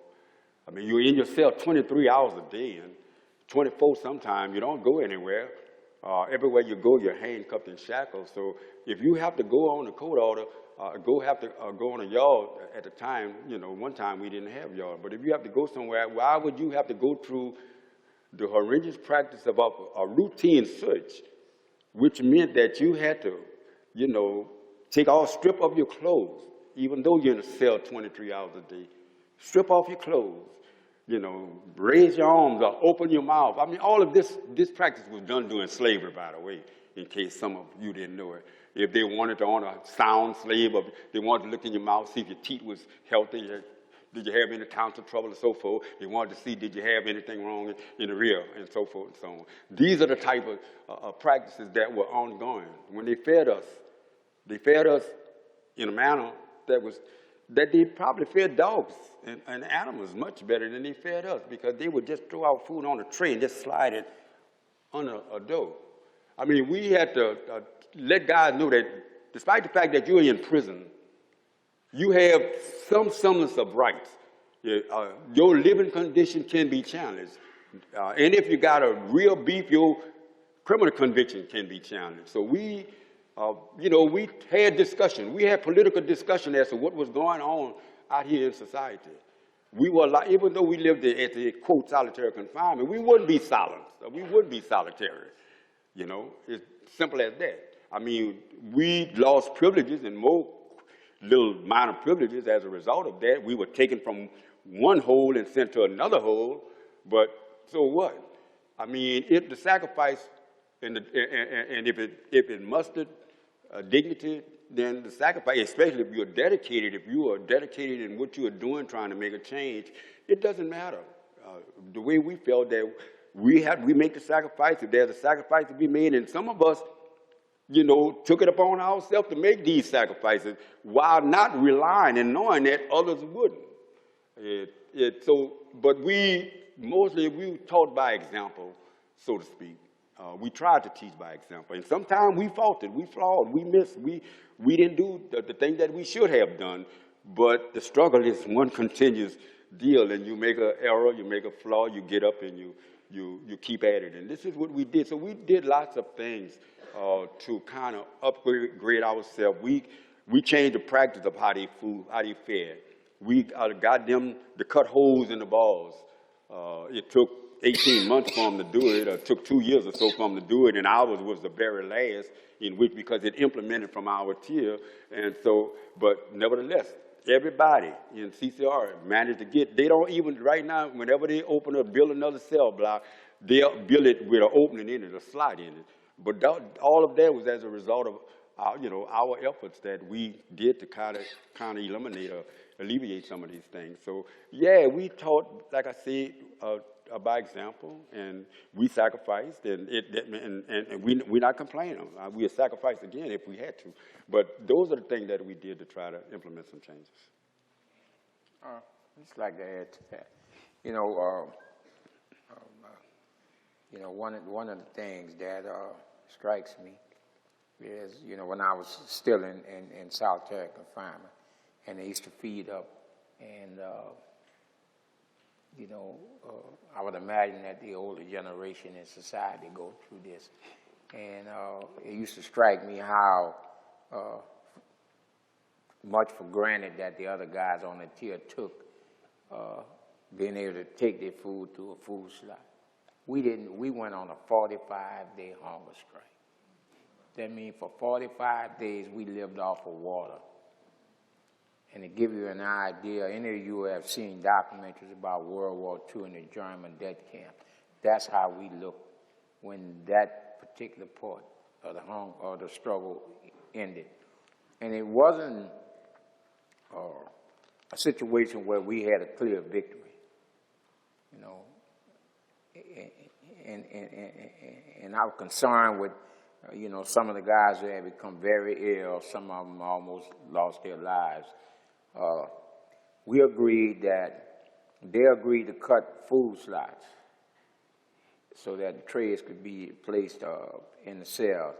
I mean, you're in your cell 23 hours a day, and 24 sometimes. You don't go anywhere. Everywhere you go, you're handcuffed and shackled. So if you have to go on a court order, go on a yard at the time, one time we didn't have yard. But if you have to go somewhere, why would you have to go through the horrendous practice of a routine search, which meant that you had to, strip off your clothes, even though you're in a cell 23 hours a day. Strip off your clothes, raise your arms or open your mouth. I mean, all of this practice was done during slavery, by the way, in case some of you didn't know it. If they wanted to own a sound slave, or they wanted to look in your mouth, see if your teeth was healthy, did you have any tonsil trouble, and so forth. They wanted to see, did you have anything wrong in the rear, and so forth and so on. These are the type of practices that were ongoing. When they fed us in a manner that they probably fed dogs and animals much better than they fed us, because they would just throw out food on a tray and just slide it under a door. I mean, we had to let guys know that despite the fact that you're in prison, you have some semblance of rights. Your living condition can be challenged. And if you got a real beef, your criminal conviction can be challenged. So we had discussion. We had political discussion as to what was going on out here in society. We were even though we lived at the quote solitary confinement, we wouldn't be silenced. We wouldn't be solitary. It's simple as that. I mean, we lost privileges and more little minor privileges as a result of that. We were taken from one hole and sent to another hole. But so what? I mean, if the sacrifice and if it mustered dignity, then the sacrifice, especially if you are dedicated in what you are doing, trying to make a change, it doesn't matter. The way we felt that we make the sacrifice, if there's a sacrifice to be made, and some of us, took it upon ourselves to make these sacrifices while not relying and knowing that others wouldn't. But we taught by example, so to speak. We tried to teach by example, and sometimes we faltered, we flawed, we missed, we didn't do the thing that we should have done. But the struggle is one continuous deal, and you make an error, you make a flaw, you get up and you keep at it. And this is what we did. So we did lots of things to kind of upgrade ourselves. We changed the practice of how they fed. We got them to cut holes in the balls. It took 18 months for them to do it, or it took 2 years or so for them to do it, and ours was the very last in which, because it implemented from our tier. And so, but nevertheless, everybody in CCR managed to get, they don't even, right now, whenever they build another cell block, they'll build it with an opening in it, a slot in it. But all of that was as a result of our efforts that we did to kind of eliminate or alleviate some of these things. So yeah, we taught, like I said, by example, and we sacrificed, and we're not complaining. We'll sacrifice again if we had to. But those are the things that we did to try to implement some changes. I'd just like to add to that. You know, one of the things that strikes me is, you know, when I was still in solitary confinement, and they used to feed up, and you know, I would imagine that the older generation in society go through this, and it used to strike me how much for granted that the other guys on the tier took being able to take their food through a food slot. We didn't. We went on a 45-day hunger strike. That means for 45 days we lived off of water. And to give you an idea, any of you have seen documentaries about World War II and the German death camp. That's how we looked when that particular part of the struggle ended. And it wasn't a situation where we had a clear victory, you know. And I was concerned with, you know, some of the guys who had become very ill. Some of them almost lost their lives. They agreed to cut food slots so that the trays could be placed in the cells.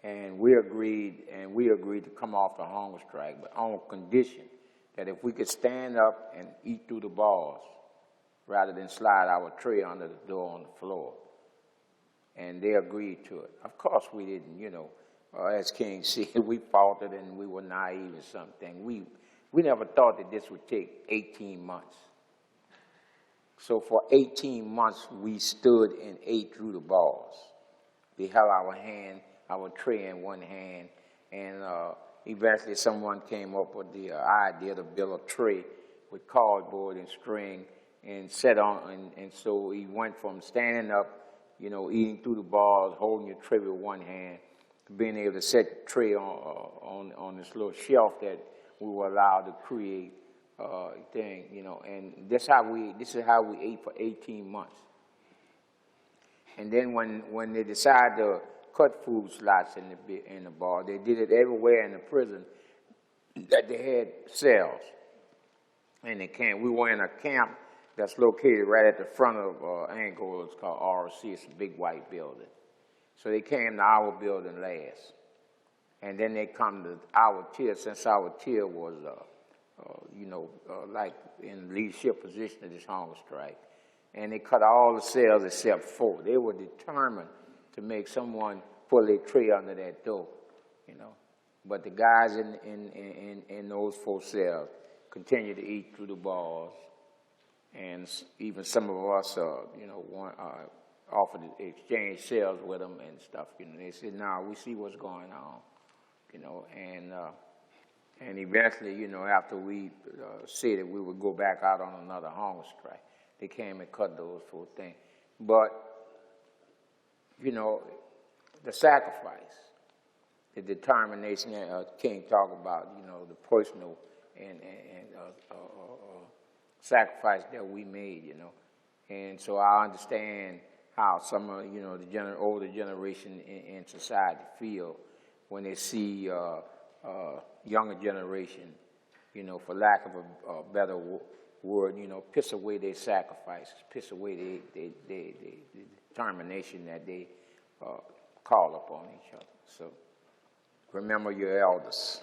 And we agreed to come off the hunger strike, but on condition that if we could stand up and eat through the bars rather than slide our tray under the door on the floor. And they agreed to it. Of course we didn't, you know, as King said, we faltered and we were naive or something. We never thought that this would take 18 months. So for 18 months, we stood and ate through the bars. We held our tray in one hand, and eventually someone came up with the idea to build a tray with cardboard and string and set on, and so he went from standing up, you know, eating through the bars, holding your tray with one hand, to being able to set the tray on this little shelf that we were allowed to create thing, you know, and this is how we ate for 18 months. And then when they decided to cut food slots in the bar, they did it everywhere in the prison that they had cells. And they camp. We were in a camp that's located right at the front of Angola. It's called RC. It's a big white building. So they came to our building last. And then they come to our tier, since our tier was, like in leadership position of this hunger strike. And they cut all the cells except 4. They were determined to make someone pull their tray under that door, you know. But the guys in those 4 cells continued to eat through the bars. And even some of us, offered to exchange cells with them and stuff. You know, they said, "No, we see what's going on," you know. And eventually, you know, after we said that we would go back out on another hunger strike, they came and cut those 4 things. But you know, the sacrifice, the determination that King talked about, you know, the personal and sacrifice that we made, you know. And so I understand how some of, you know, the older generation in society feel when they see younger generation, you know, for lack of a better word, you know, piss away their sacrifices, piss away the determination that they call upon each other. So remember your elders.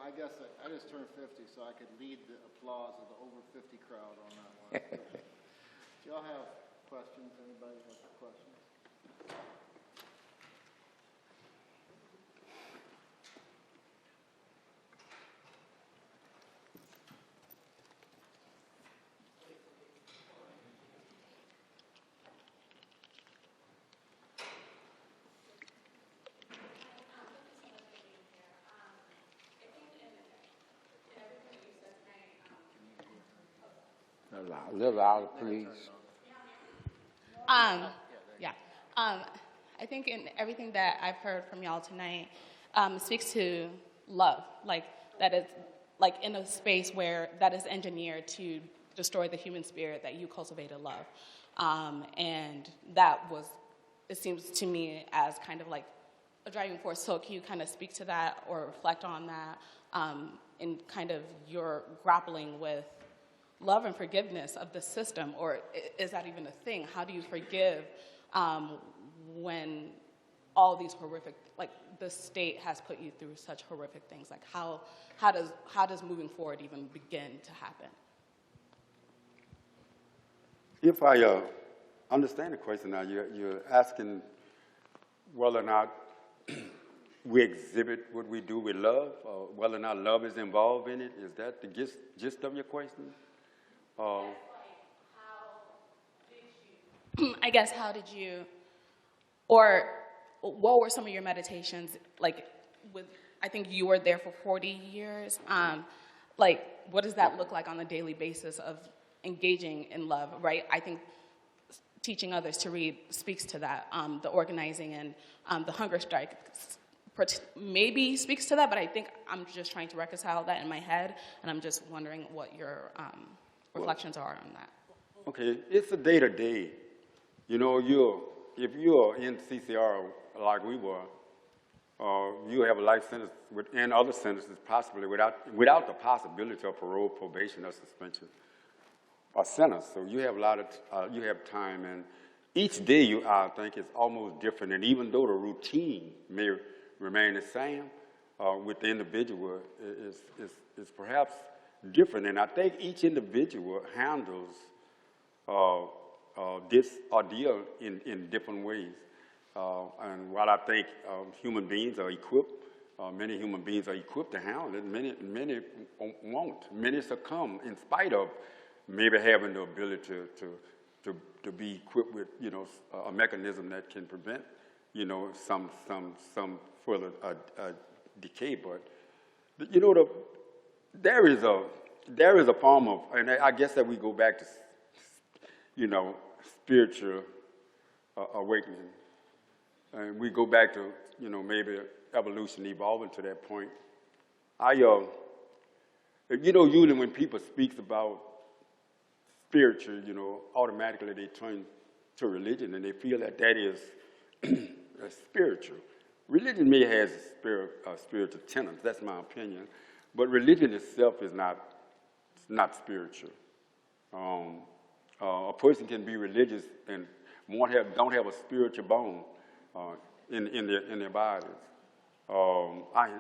I guess I just turned 50, so I could lead the applause of the over 50 crowd on that one. Do y'all have questions? Anybody have questions? A little louder, please. I think in everything that I've heard from y'all tonight, it speaks to love. Like, that is like in a space where that is engineered to destroy the human spirit that you cultivated love. And that was, it seems to me, as kind of like a driving force. So can you kind of speak to that or reflect on that in kind of your grappling with love and forgiveness of the system, or is that even a thing? How do you forgive when all these horrific, like the state has put you through such horrific things? Like how does moving forward even begin to happen? If I understand the question now, you're asking whether or not we exhibit what we do with love, or whether or not love is involved in it. Is that the gist of your question? I guess how did you, or what were some of your meditations, like with, I think you were there for 40 years, like what does that look like on a daily basis of engaging in love, right? I think teaching others to read speaks to that. The organizing and the hunger strike maybe speaks to that, but I think I'm just trying to reconcile that in my head, and I'm just wondering what your reflections are on that. Okay, it's a day-to-day. You know, if you're in CCR like we were, you have a life sentence and other sentences possibly without the possibility of parole, probation, or suspension, or sentence. So you have a lot of you have time, and each day I think is almost different. And even though the routine may remain the same, with the individual is perhaps different. And I think each individual handles this ordeal in different ways. And while I think human beings are equipped, many human beings are equipped to handle it, many won't. Many succumb in spite of maybe having the ability to be equipped with, you know, a mechanism that can prevent, you know, some further decay. But, you know, there is a form of, and I guess that we go back to, you know, spiritual awakening. And we go back to, you know, maybe evolution evolving to that point. You know, usually when people speak about spiritual, you know, automatically they turn to religion and they feel that that is spiritual. Religion may have spiritual tenets, that's my opinion, but religion itself is not spiritual. A person can be religious and don't have a spiritual bone in their bodies.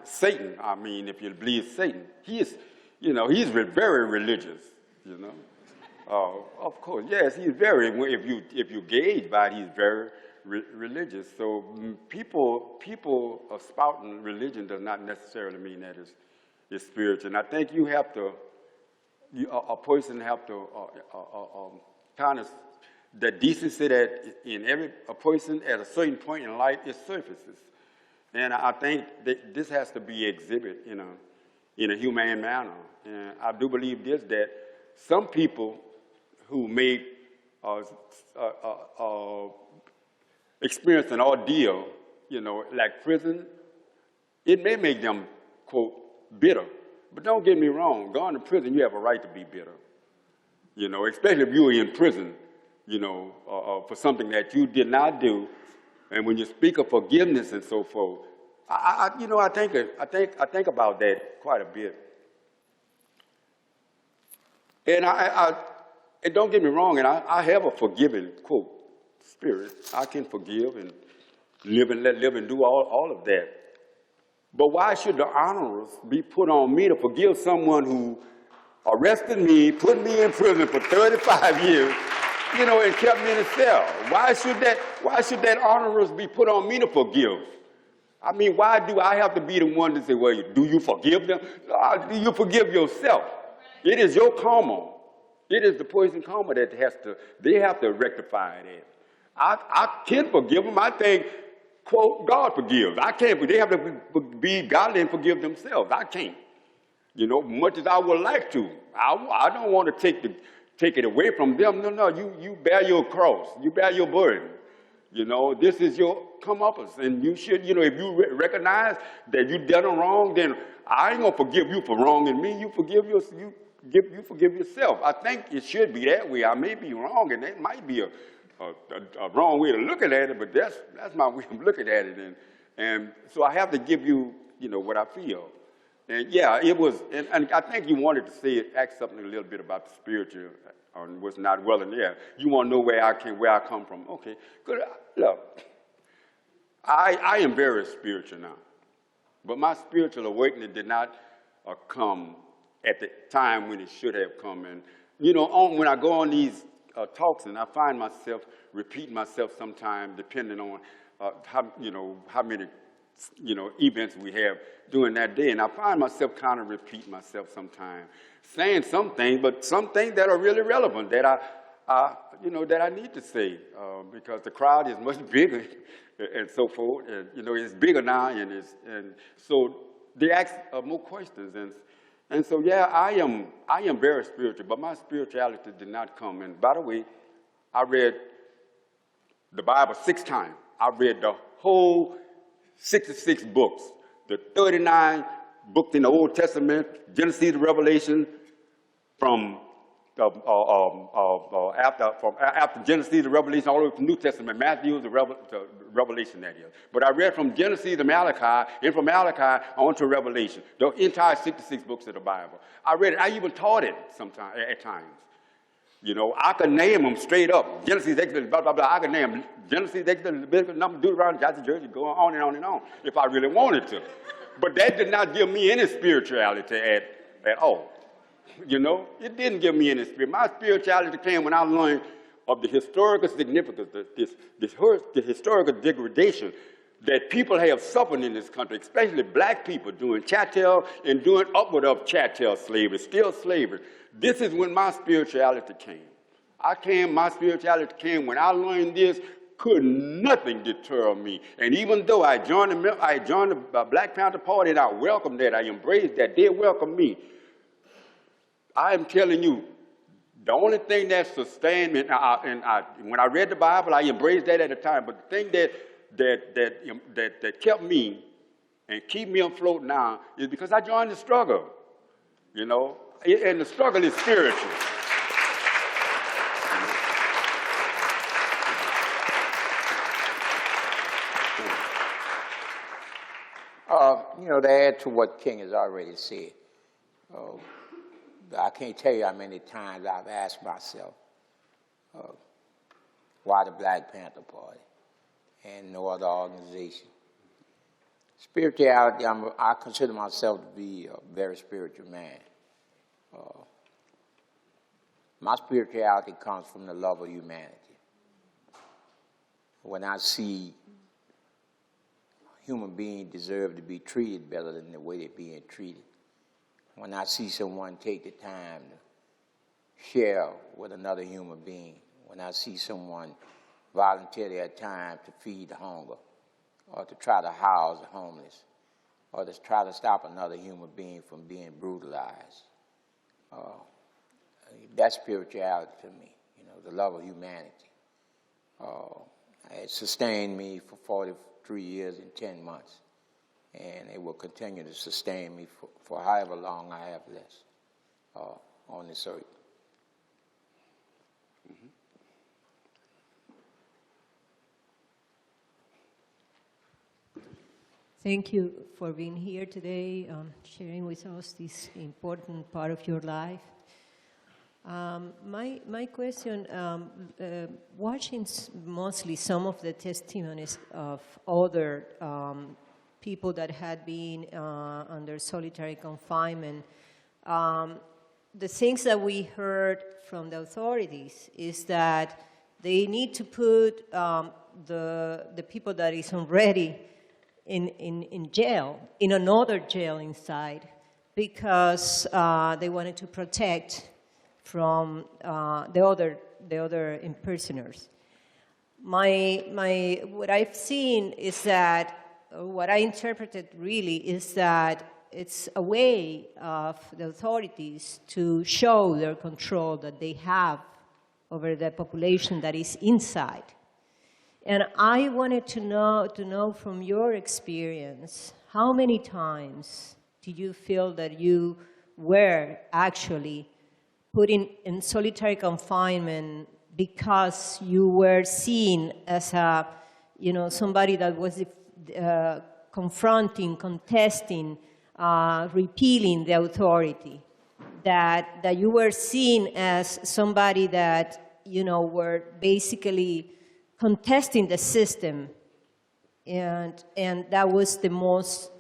Satan, I mean, if you believe Satan, he's very religious, you know. Of course, yes, he's very. If you gauge by it, he's very religious. So people spouting religion does not necessarily mean that it's spiritual. And I think you have to, a person have to kind of the decency that in a person at a certain point in life it surfaces. And I think that this has to be exhibited in a humane manner. And I do believe this, that some people who may experience an ordeal, you know, like prison, it may make them, quote, bitter. But don't get me wrong, going to prison, you have a right to be bitter. You know, especially if you were in prison, you know, for something that you did not do. And when you speak of forgiveness and so forth, I think about that quite a bit. And and don't get me wrong, and I have a forgiving, quote, spirit. I can forgive and live and let live and do all of that. But why should the honors be put on me to forgive someone who arrested me, put me in prison for 35 years, you know, and kept me in a cell? Why should that honors be put on me to forgive? I mean, why do I have to be the one to say, well, do you forgive them? No, do you forgive yourself? It is your karma. It is the poison karma that they have to rectify it. I can forgive them. I think, quote, God forgives. I can't, they have to be godly and forgive themselves. I can't. You know, much as I would like to. I don't want to take it away from them. No, you bear your cross. You bear your burden. You know, this is your comeuppance. And you should, you know, if you recognize that you've done wrong, then I ain't gonna forgive you for wronging me. You forgive yourself. I think it should be that way. I may be wrong, and that might be a wrong way to look at it, but that's my way of looking at it. And so I have to give you, what I feel. And yeah, it was, and I think you wanted to say it, ask something a little bit about the spiritual, and was not well in there. You want to know where I come from. Okay, good. Look, I am very spiritual now, but my spiritual awakening did not come at the time when it should have come. And when I go on these talks, and I find myself repeating myself sometime, depending on how many events we have during that day, and I find myself kind of repeating myself sometime, saying some things, but some things that are really relevant that that I need to say because the crowd is much bigger and so forth, and it's bigger now, and so they ask more questions, and so yeah, I am very spiritual, but my spirituality did not come. And by the way, I read the Bible 6 times. I read the whole 66 books, the 39 books in the Old Testament, Genesis to Revelation, from after Genesis to Revelation, all the way to New Testament, Matthew to Revelation, that is. But I read from Genesis to Malachi, and from Malachi on to Revelation, the entire 66 books of the Bible. I read it. I even taught it sometimes, at times. I could name them straight up. Genesis, Exodus, blah, blah, blah. I could name them. Genesis, Exodus, Leviticus, Numbers, Deuteronomy, Joshua, Judges, go on and on and on, if I really wanted to. But that did not give me any spirituality at all. It didn't give me any spirit. My spirituality came when I learned of the historical significance, the historical degradation that people have suffered in this country, especially black people doing chattel and doing upward of chattel slavery, still slavery. This is when my spirituality came. My spirituality came when I learned this. Could nothing deter me. And even though I joined the Black Panther Party, and I welcomed that, I embraced that, they welcomed me. I am telling you, the only thing that sustained me, when I read the Bible, I embraced that at the time, but the thing that kept me and keep me afloat now is because I joined the struggle, and the struggle is spiritual. To add to what King has already said, I can't tell you how many times I've asked myself, why the Black Panther Party and no other organization? Spirituality, I consider myself to be a very spiritual man. My spirituality comes from the love of humanity. When I see human beings deserve to be treated better than the way they're being treated, when I see someone take the time to share with another human being, when I see someone volunteer their time to feed the hunger, or to try to house the homeless, or to try to stop another human being from being brutalized, that's spirituality to me, the love of humanity. It sustained me for 43 years and 10 months. And it will continue to sustain me for however long I have left on this earth. Mm-hmm. Thank you for being here today, sharing with us this important part of your life. My question, watching mostly some of the testimonies of other people that had been under solitary confinement, the things that we heard from the authorities is that they need to put the people that is already in jail, in another jail inside, because they wanted to protect from the other imprisoners. What I've seen is that, what I interpreted really is that it's a way of the authorities to show their control that they have over the population that is inside. And I wanted to know from your experience, how many times did you feel that you were actually put in solitary confinement because you were seen as a, somebody that was confronting, contesting, repealing the authority? That you were seen as somebody that, were basically contesting the system. And that was the most,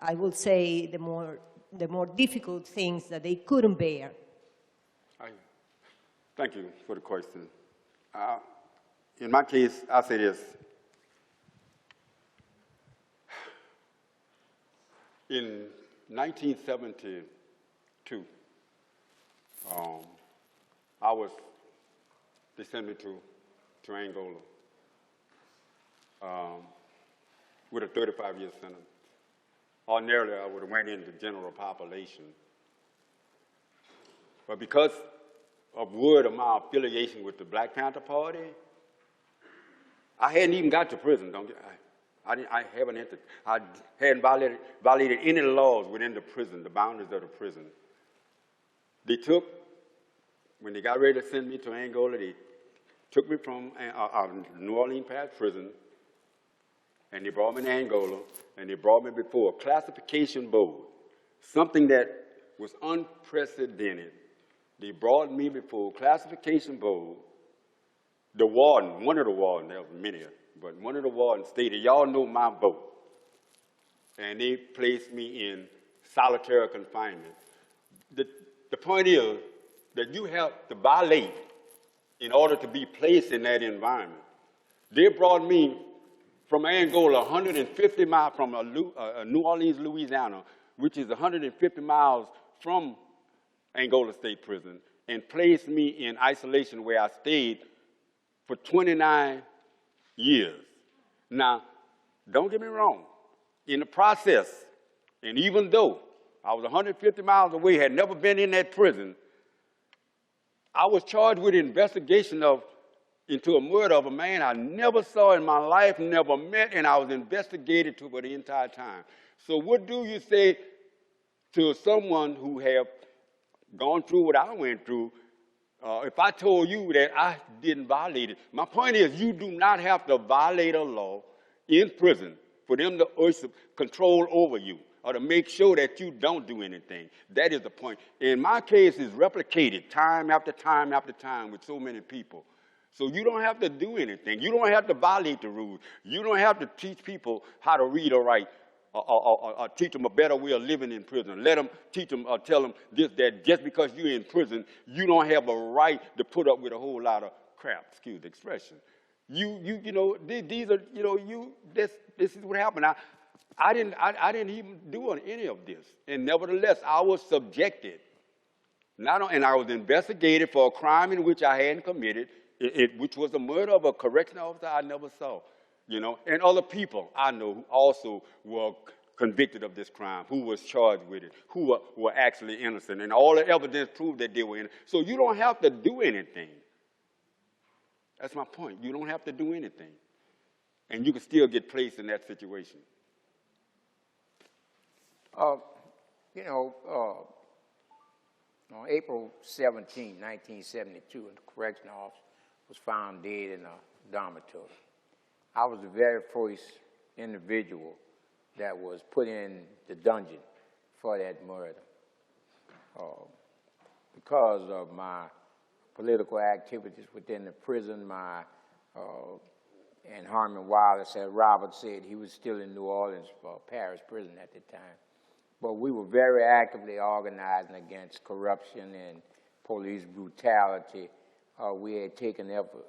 I will say, the more difficult things that they couldn't bear. Thank you for the question. In my case, I say this. In 1972, they sent me to Angola with a 35-year sentence. Ordinarily, I would have went into general population. But because of word of my affiliation with the Black Panther Party, I hadn't even got to prison. I hadn't violated any laws within the prison, the boundaries of the prison. When they got ready to send me to Angola, they took me from New Orleans Parish Prison, and they brought me to Angola, and they brought me before a classification board, something that was unprecedented. They brought me before a classification board. The warden, one of the wardens, there were many, but one of the wardens stated, y'all know my vote. And they placed me in solitary confinement. The point is that you have to violate in order to be placed in that environment. They brought me from Angola 150 miles from New Orleans, Louisiana, which is 150 miles from Angola State Prison, and placed me in isolation where I stayed for 29 years. Now, don't get me wrong. In the process, and even though I was 150 miles away, had never been in that prison, I was charged with investigation into a murder of a man I never saw in my life, never met, and I was investigated for the entire time. So what do you say to someone who have gone through what I went through, if I told you that I didn't violate it? My point is, you do not have to violate a law in prison for them to exert control over you or to make sure that you don't do anything. That is the point. In my case, it's replicated time after time after time with so many people. So you don't have to do anything. You don't have to violate the rules. You don't have to teach people how to read or write, or teach them a better way of living in prison. Let them teach them or tell them that just because you're in prison, you don't have a right to put up with a whole lot of crap. Excuse the expression. This is what happened. I didn't even do any of this, and nevertheless, I was subjected. And I was investigated for a crime in which I hadn't committed, which was the murder of a correctional officer I never saw. And other people I know who also were convicted of this crime, who was charged with it, who were actually innocent, and all the evidence proved that they were innocent. So you don't have to do anything. That's my point. You don't have to do anything, and you can still get placed in that situation. On April 17, 1972, a correctional officer was found dead in a dormitory. I was the very first individual that was put in the dungeon for that murder. Because of my political activities within the prison, and Harmon Wallace, as Robert said, he was still in New Orleans Parish Prison at the time. But we were very actively organizing against corruption and police brutality. We had taken effort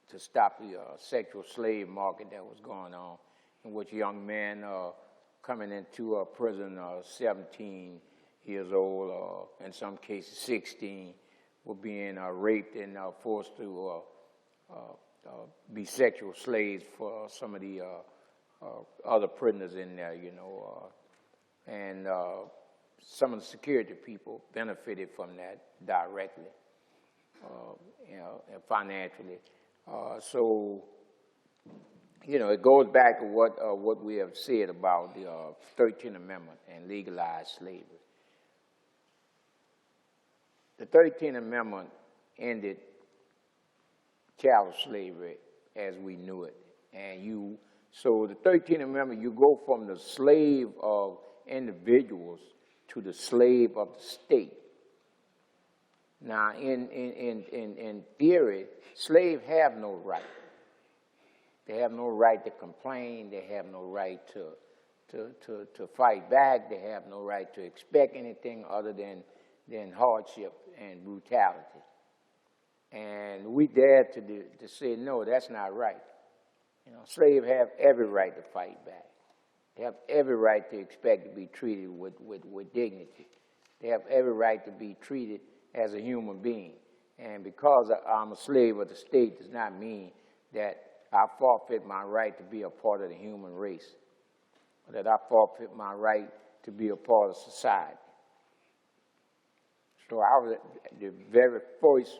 to stop the sexual slave market that was going on, in which young men coming into a prison 17 years old, in some cases 16, were being raped and forced to be sexual slaves for some of the other prisoners in there, and some of the security people benefited from that directly, and financially. So you know, it goes back to what we have said about the 13th Amendment and legalized slavery. The 13th Amendment ended chattel slavery as we knew it. And so the 13th Amendment, you go from the slave of individuals to the slave of the state. Now, in theory, slaves have no right. They have no right to complain. They have no right to fight back. They have no right to expect anything other than hardship and brutality. And we dared to say, no, that's not right. You know, slaves have every right to fight back. They have every right to expect to be treated with dignity. They have every right to be treated as a human being. And because I'm a slave of the state does not mean that I forfeit my right to be a part of the human race, or that I forfeit my right to be a part of society. So I was the very first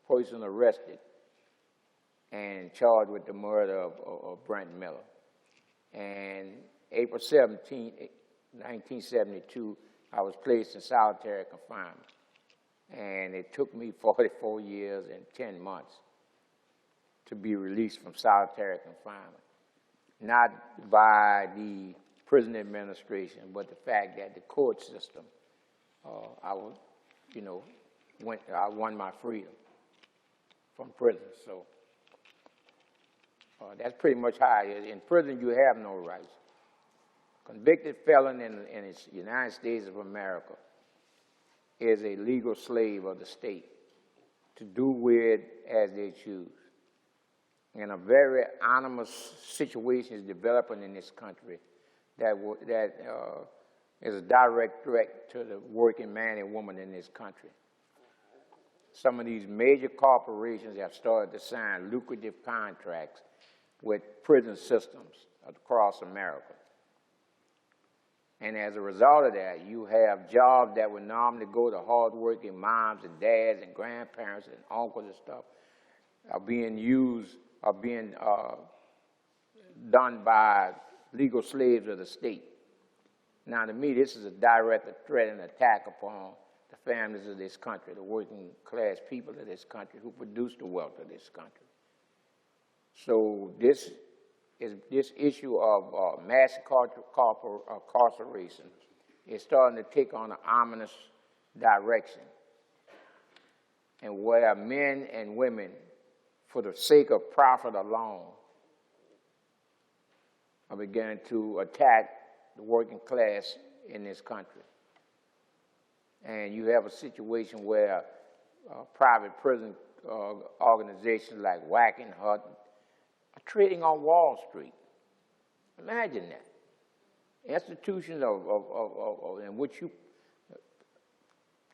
person arrested and charged with the murder of Brent Miller. And April 17, 1972, I was placed in solitary confinement. And it took me 44 years and 10 months to be released from solitary confinement. Not by the prison administration, but the fact that the court system, I won my freedom from prison. So that's pretty much how it is. In prison, you have no rights. Convicted felon in the United States of America is a legal slave of the state to do with as they choose. And a very ominous situation is developing in this country that is a direct threat to the working man and woman in this country. Some of these major corporations have started to sign lucrative contracts with prison systems across America. And as a result of that, you have jobs that would normally go to hardworking moms and dads and grandparents and uncles and stuff are being done by legal slaves of the state. Now, to me, this is a direct threat and attack upon the families of this country, the working class people of this country who produce the wealth of this country. So this issue of mass incarceration is starting to take on an ominous direction, and where men and women, for the sake of profit alone, are beginning to attack the working class in this country. And you have a situation where private prison organizations like Wackenhut are trading on Wall Street. Imagine that. Institutions in which you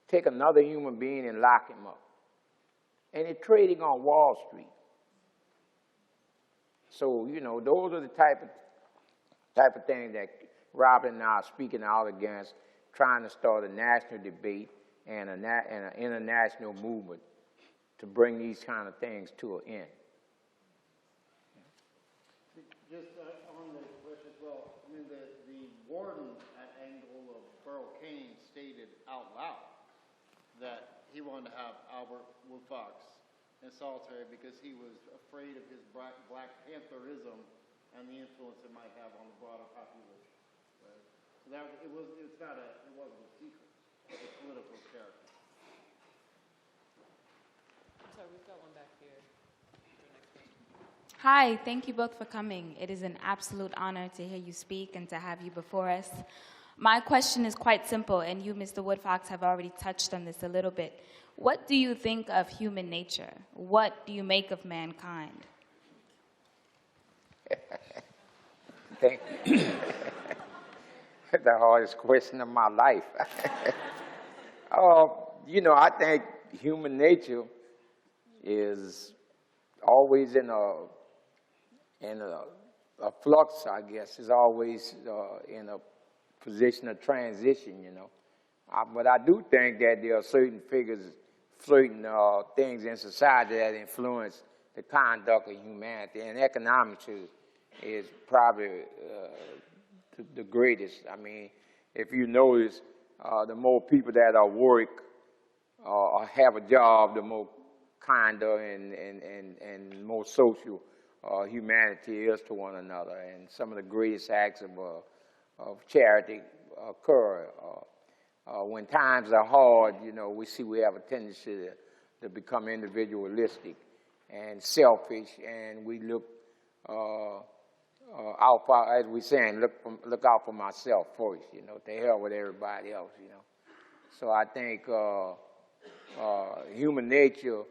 take another human being and lock him up. And they're trading on Wall Street. So, you know, those are the type of things that Robert and I are speaking out against, trying to start a national debate and an international movement to bring these kind of things to an end. Just on the question as well, I mean, the warden at Angola, King, stated out loud that he wanted to have Albert Woodfox in solitary because he was afraid of his Black Pantherism and the influence it might have on the broader population. Right? So that it wasn't a secret. It's a political character. I'm sorry, we've got one back here. Hi, thank you both for coming. It is an absolute honor to hear you speak and to have you before us. My question is quite simple, and you, Mr. Woodfox, have already touched on this a little bit. What do you think of human nature? What do you make of mankind? Thank you. The hardest question of my life. You know, I think human nature is always in a flux, I guess. Is always in a position of transition, you know. But I do think that there are certain figures, certain things in society that influence the conduct of humanity, and economics is probably the greatest. I mean, if you notice, the more people that are work or have a job, the more kinder and more social humanity is to one another. And some of the greatest acts of charity occur. When times are hard, you know, we have a tendency to become individualistic and selfish, and we look out for, as we're saying, look out for myself first, you know, to hell with everybody else, you know. So I think human nature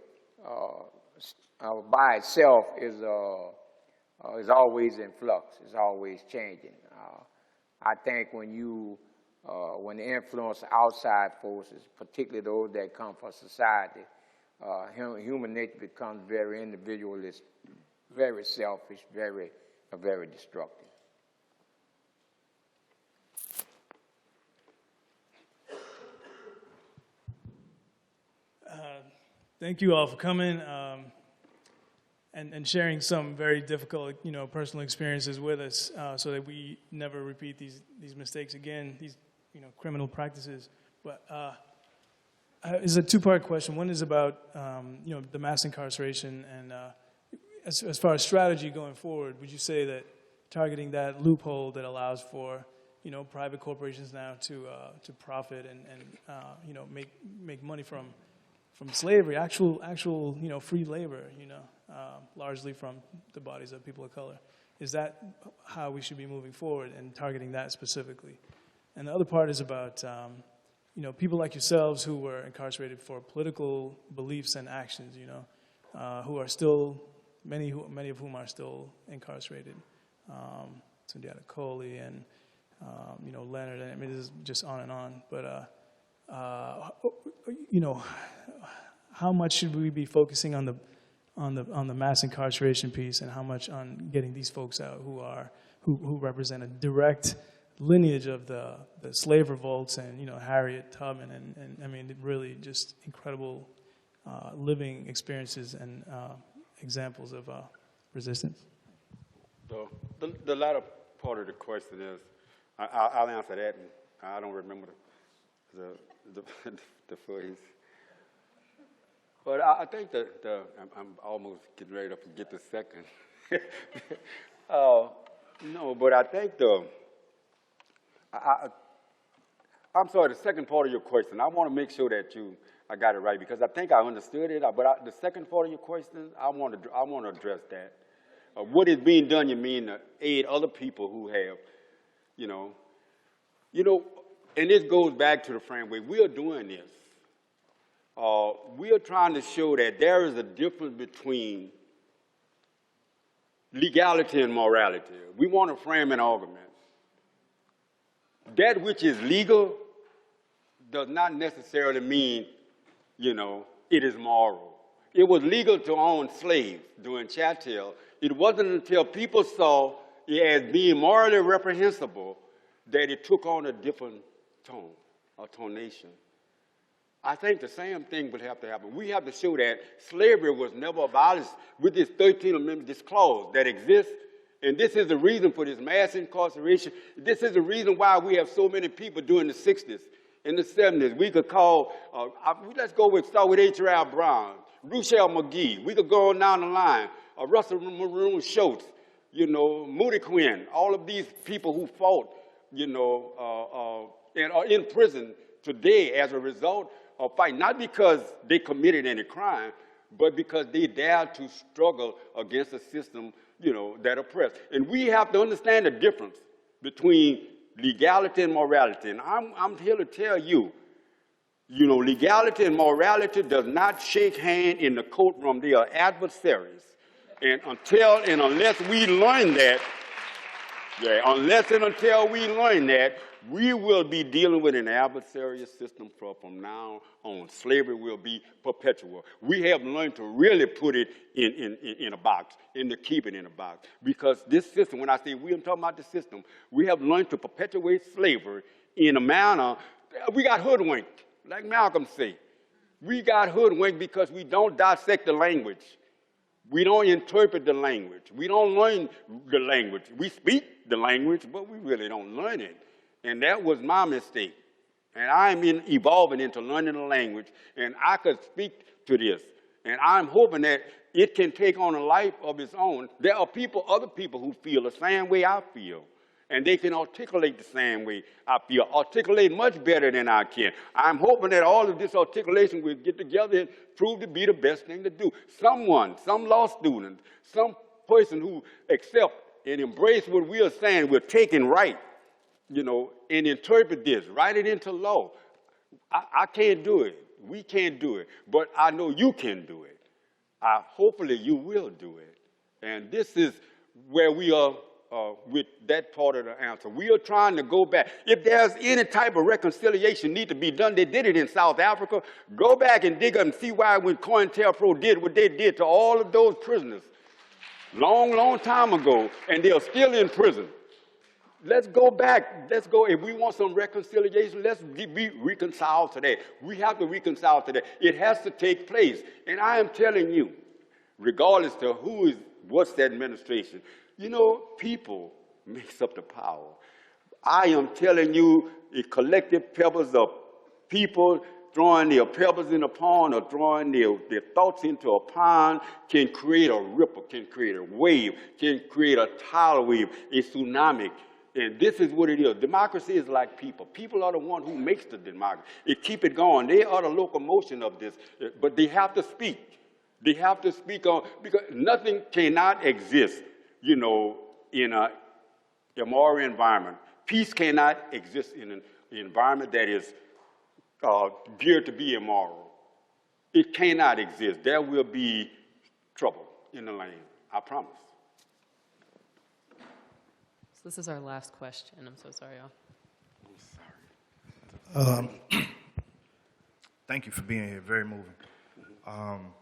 by itself is always in flux, is always changing. I think when the influence of outside forces, particularly those that come from society, human nature becomes very individualist, very selfish, very destructive. Thank you all for coming and sharing some very difficult, you know, personal experiences with us, so that we never repeat these mistakes again, these, you know, criminal practices. But it's a two-part question. One is about, you know, the mass incarceration, and as far as strategy going forward, would you say that targeting that loophole that allows for, you know, private corporations now to profit and you know, make money from slavery, actual you know, free labor, you know, largely from the bodies of people of color, is that how we should be moving forward and targeting that specifically? And the other part is about you know, people like yourselves who were incarcerated for political beliefs and actions, you know, who are still, many of whom are still incarcerated. Sundiata Kohli and you know, Leonard, and I mean, this is just on and on. But you know, how much should we be focusing on the mass incarceration piece, and how much on getting these folks out who represent a direct lineage of the slave revolts and, you know, Harriet Tubman and I mean, really just incredible living experiences and examples of resistance? The latter part of the question is, I'll answer that, and I don't remember the phrase. But I think I'm almost getting ready to forget the second. No, but I think I'm sorry, the second part of your question, I want to make sure that I got it right, because I think I understood it, but the second part of your question, I want to address that. What is being done, you mean to aid other people who have, you know, and this goes back to the framework. We are doing this. We are trying to show that there is a difference between legality and morality. We want to frame an argument. That which is legal does not necessarily mean, you know, it is moral. It was legal to own slaves during Chattel. It wasn't until people saw it as being morally reprehensible that it took on a different tone, or tonation. I think the same thing would have to happen. We have to show that slavery was never abolished with this 13th Amendment, this clause that exists. And this is the reason for this mass incarceration. This is the reason why we have so many people during the 60s and the 70s. We could call, let's start with H.R. Brown, Ruchell McGee. We could go on down the line. Russell Maroon Schultz, you know, Moody Quinn, all of these people who fought, you know, and are in prison today as a result of fight, not because they committed any crime, but because they dared to struggle against a system, you know, that oppressed. And we have to understand the difference between legality and morality. And I'm here to tell you, you know, legality and morality does not shake hand in the courtroom. They are adversaries. And unless we learn that, until we learn that, we will be dealing with an adversarial system from now on. Slavery will be perpetual. We have learned to really put it in a box, and to keep it in a box. Because this system, when I say we, I'm talking about the system, we have learned to perpetuate slavery in a manner, we got hoodwinked, like Malcolm said. We got hoodwinked because we don't dissect the language. We don't interpret the language. We don't learn the language. We speak the language, but we really don't learn it. And that was my mistake. And I'm evolving into learning the language, and I could speak to this. And I'm hoping that it can take on a life of its own. There are other people who feel the same way I feel. And they can articulate the same way I feel, articulate much better than I can. I'm hoping that all of this articulation will get together and prove to be the best thing to do. Someone, some law student, some person who accept and embrace what we are saying, we're taking right, and interpret this, write it into law. I can't do it. We can't do it. But I know you can do it. Hopefully you will do it. And this is where we are with that part of the answer. We are trying to go back. If there's any type of reconciliation need to be done, they did it in South Africa. Go back and dig up and see why when COINTELPRO did what they did to all of those prisoners long, long time ago, and they're still in prison. Let's go back. Let's go. If we want some reconciliation, let's be reconciled to that. We have to reconcile to that. It has to take place. And I am telling you, regardless to what's the administration, people makes up the power. I am telling you, a collective pebbles of people throwing their pebbles in a pond or throwing their thoughts into a pond can create a ripple, can create a wave, can create a tidal wave, a tsunami. And this is what it is. Democracy is like people. People are the one who makes the democracy. It keep it going. They are the locomotion of this, but they have to speak. They have to speak on, because nothing cannot exist, in a immoral environment. Peace cannot exist in an environment that is geared to be immoral. It cannot exist. There will be trouble in the land. I promise. So this is our last question. I'm so sorry, y'all. I'm sorry. Thank you for being here. Very moving. I'm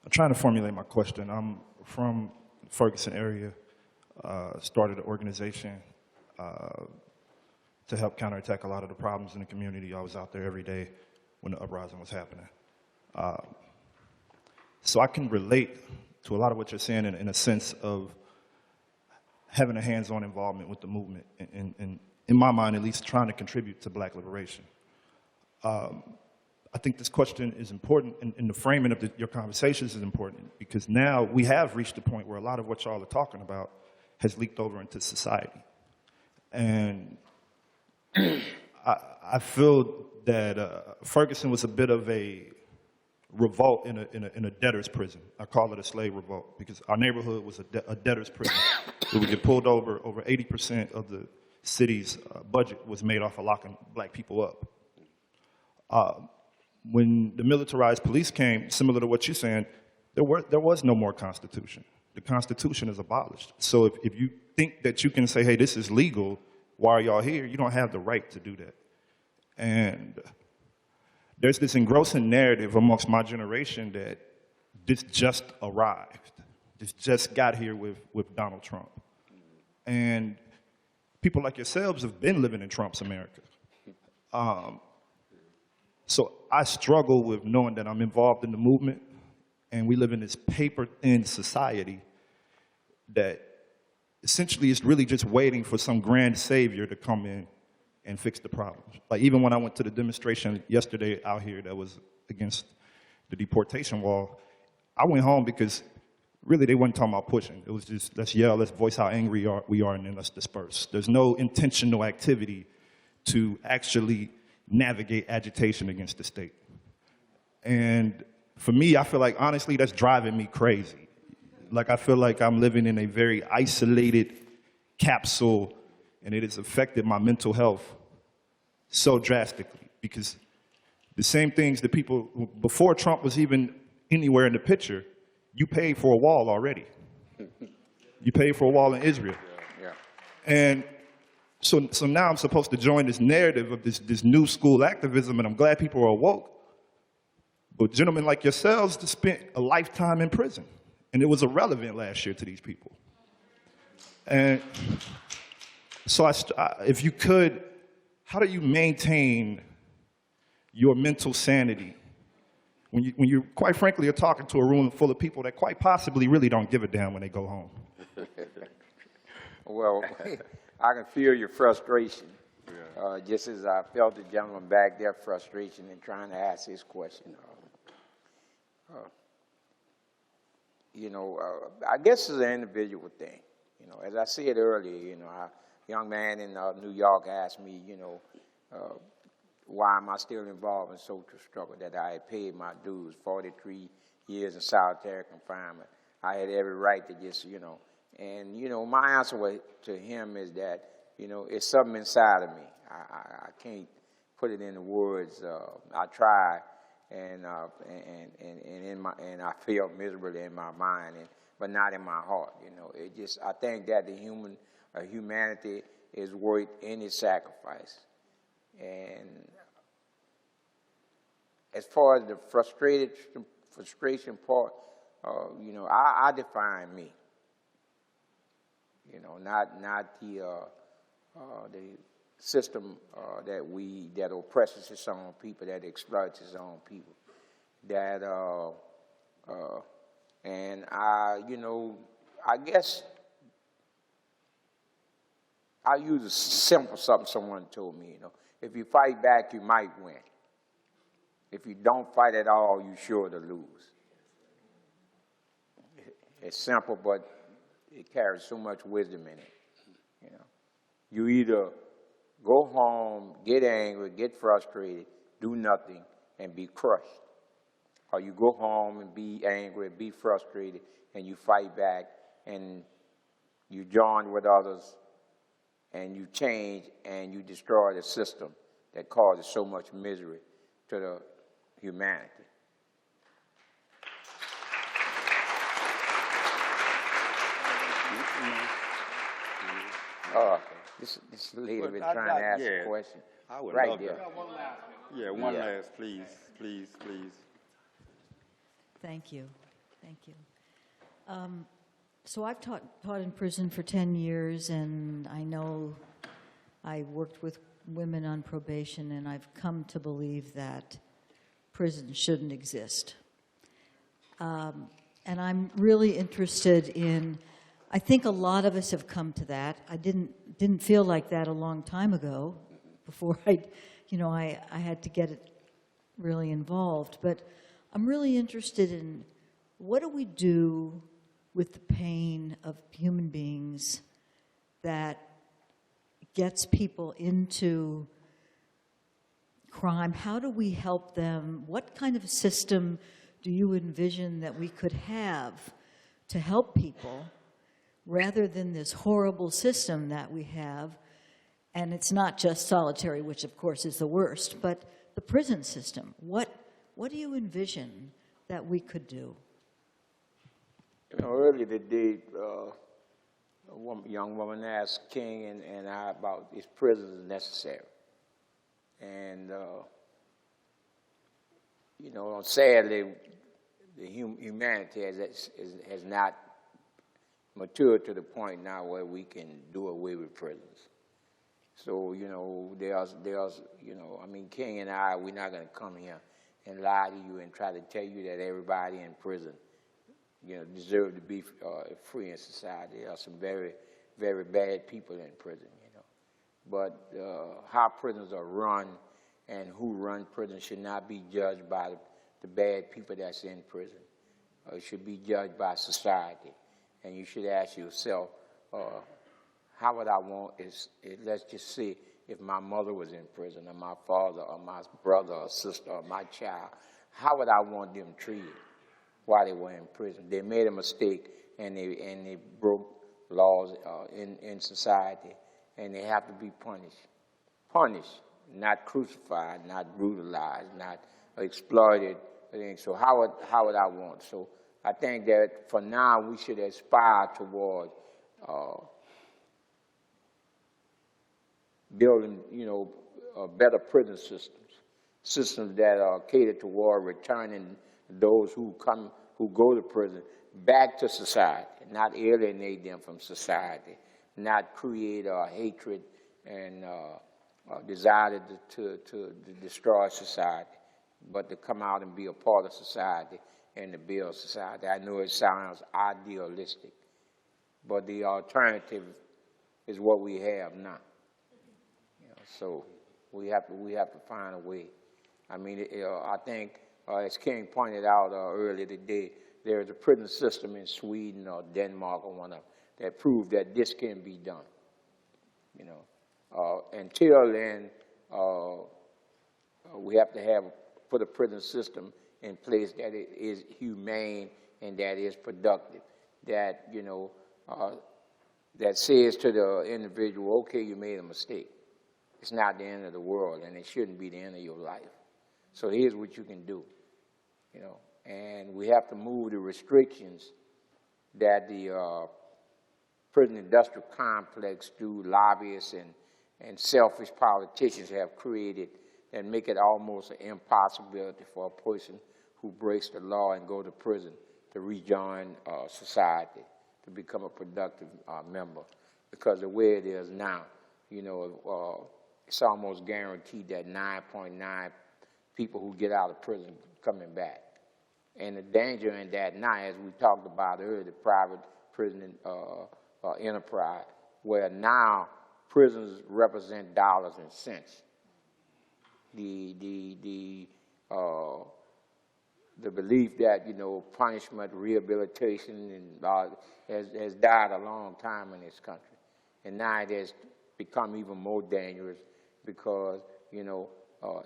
trying to formulate my question. I'm from the Ferguson area. Started an organization to help counterattack a lot of the problems in the community. I was out there every day when the uprising was happening. So I can relate to a lot of what you're saying in a sense of having a hands-on involvement with the movement, and in my mind, at least, trying to contribute to black liberation. I think this question is important, and the framing of your conversations is important, because now we have reached a point where a lot of what y'all are talking about has leaked over into society. And I feel that Ferguson was a bit of a revolt in a debtor's prison. I call it a slave revolt, because our neighborhood was a debtor's prison. Where we get pulled over 80% of the city's budget was made off of locking black people up. When the militarized police came, similar to what you're saying, there was no more Constitution. The Constitution is abolished. So if you think that you can say, hey, this is legal, why are y'all here? You don't have the right to do that. And there's this engrossing narrative amongst my generation that this just arrived. This just got here with Donald Trump. And people like yourselves have been living in Trump's America. So I struggle with knowing that I'm involved in the movement, and we live in this paper-thin society that essentially is really just waiting for some grand savior to come in and fix the problem. Like, even when I went to the demonstration yesterday out here that was against the deportation wall, I went home because really they weren't talking about pushing. It was just, let's yell, let's voice how angry we are, and then let's disperse. There's no intentional activity to actually navigate agitation against the state. And for me, I feel like, honestly, that's driving me crazy. Like, I feel like I'm living in a very isolated capsule, and it has affected my mental health so drastically, because the same things that people, before Trump was even anywhere in the picture, you paid for a wall already. You paid for a wall in Israel. Yeah. And so now I'm supposed to join this narrative of this new school activism, and I'm glad people are awoke. But gentlemen like yourselves just spent a lifetime in prison, and it was irrelevant last year to these people. And so if you could, how do you maintain your mental sanity when you quite frankly are talking to a room full of people that quite possibly really don't give a damn when they go home. Well, I can feel your frustration, just as I felt the gentleman back there frustration in trying to ask his question. I guess it's an individual thing. As I said earlier, a young man in New York asked me, why am I still involved in social struggle, that I had paid my dues, 43 years in solitary confinement. I had every right to just, and, my answer to him is that, it's something inside of me. I can't put it into words. I try, and I feel miserably in my mind, but not in my heart. I think that the humanity is worth any sacrifice. And as far as the frustration part, I define me. Not the system that oppresses its own people, that exploits its own people. And I guess I'll use a simple something someone told me, if you fight back, you might win. If you don't fight at all, you're sure to lose. It's simple, but it carries so much wisdom in it. You either go home, get angry, get frustrated, do nothing, and be crushed. Or you go home and be angry, be frustrated, and you fight back, and you join with others, and you change, and you destroy the system that causes so much misery to the humanity. This lady been trying to ask a question. I would right love there. that. One last, please. Thank you. So I've taught in prison for 10 years, and I know I worked with women on probation, and I've come to believe that prison shouldn't exist. And I'm really interested in, I think a lot of us have come to that. I didn't feel like that a long time ago, before I had to get it really involved. But I'm really interested in, what do we do with the pain of human beings that gets people into crime? How do we help them? What kind of a system do you envision that we could have to help people, rather than this horrible system that we have? And it's not just solitary, which of course is the worst, but the prison system. What do you envision that we could do? Earlier today, a young woman asked King and I about is prisons necessary. And, sadly, the humanity has not matured to the point now where we can do away with prisons. So, King and I, we're not going to come here and lie to you and try to tell you that everybody in prison, deserve to be free in society. There are some very, very bad people in prison, But how prisons are run and who run prisons should not be judged by the bad people that's in prison. It should be judged by society. And you should ask yourself, how would I want, let's just see, if my mother was in prison, or my father, or my brother, or sister, or my child, how would I want them treated while they were in prison? They made a mistake, and they broke laws in society, and they have to be punished. Punished, not crucified, not brutalized, not exploited. So how would I want? So I think that for now we should aspire toward building, better prison systems that are catered toward returning those who go to prison back to society, not alienate them from society, not create hatred and desire to destroy society, but to come out and be a part of society and to build society. I know it sounds idealistic, but the alternative is what we have now. You know, so we have to find a way. I mean, I think, as King pointed out earlier today, there is a prison system in Sweden or Denmark or one of them that proved that this can be done. You know, until then, we have to put a prison system in place that it is humane and that is productive. That, you know, that says to the individual, okay, you made a mistake. It's not the end of the world, and it shouldn't be the end of your life. So here's what you can do, you know. And we have to move the restrictions that the prison industrial complex through lobbyists and selfish politicians have created and make it almost an impossibility for a person who breaks the law and go to prison to rejoin society, to become a productive member. Because the way it is now, you know, it's almost guaranteed that 9.9 people who get out of prison coming back. And the danger in that now, as we talked about earlier, the private prison enterprise, where now prisons represent dollars and cents. The belief that, you know, punishment, rehabilitation, and has died a long time in this country, and now it has become even more dangerous because, you know,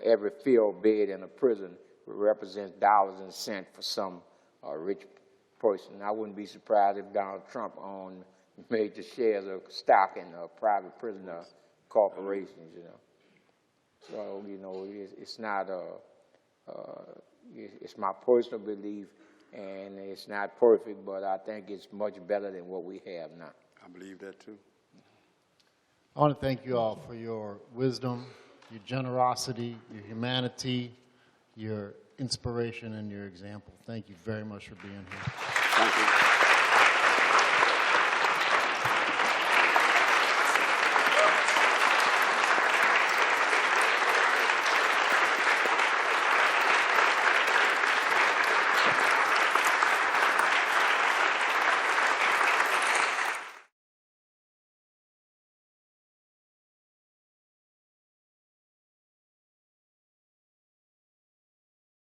every field bed in a prison represents dollars and cents for some rich person. I wouldn't be surprised if Donald Trump owned major shares of stock in private prison corporations, you know. So, you know, it's not it's my personal belief, and it's not perfect, but I think it's much better than what we have now. I believe that too. I want to thank you all for your wisdom, your generosity, your humanity, your inspiration, and your example. Thank you very much for being here. Thank you.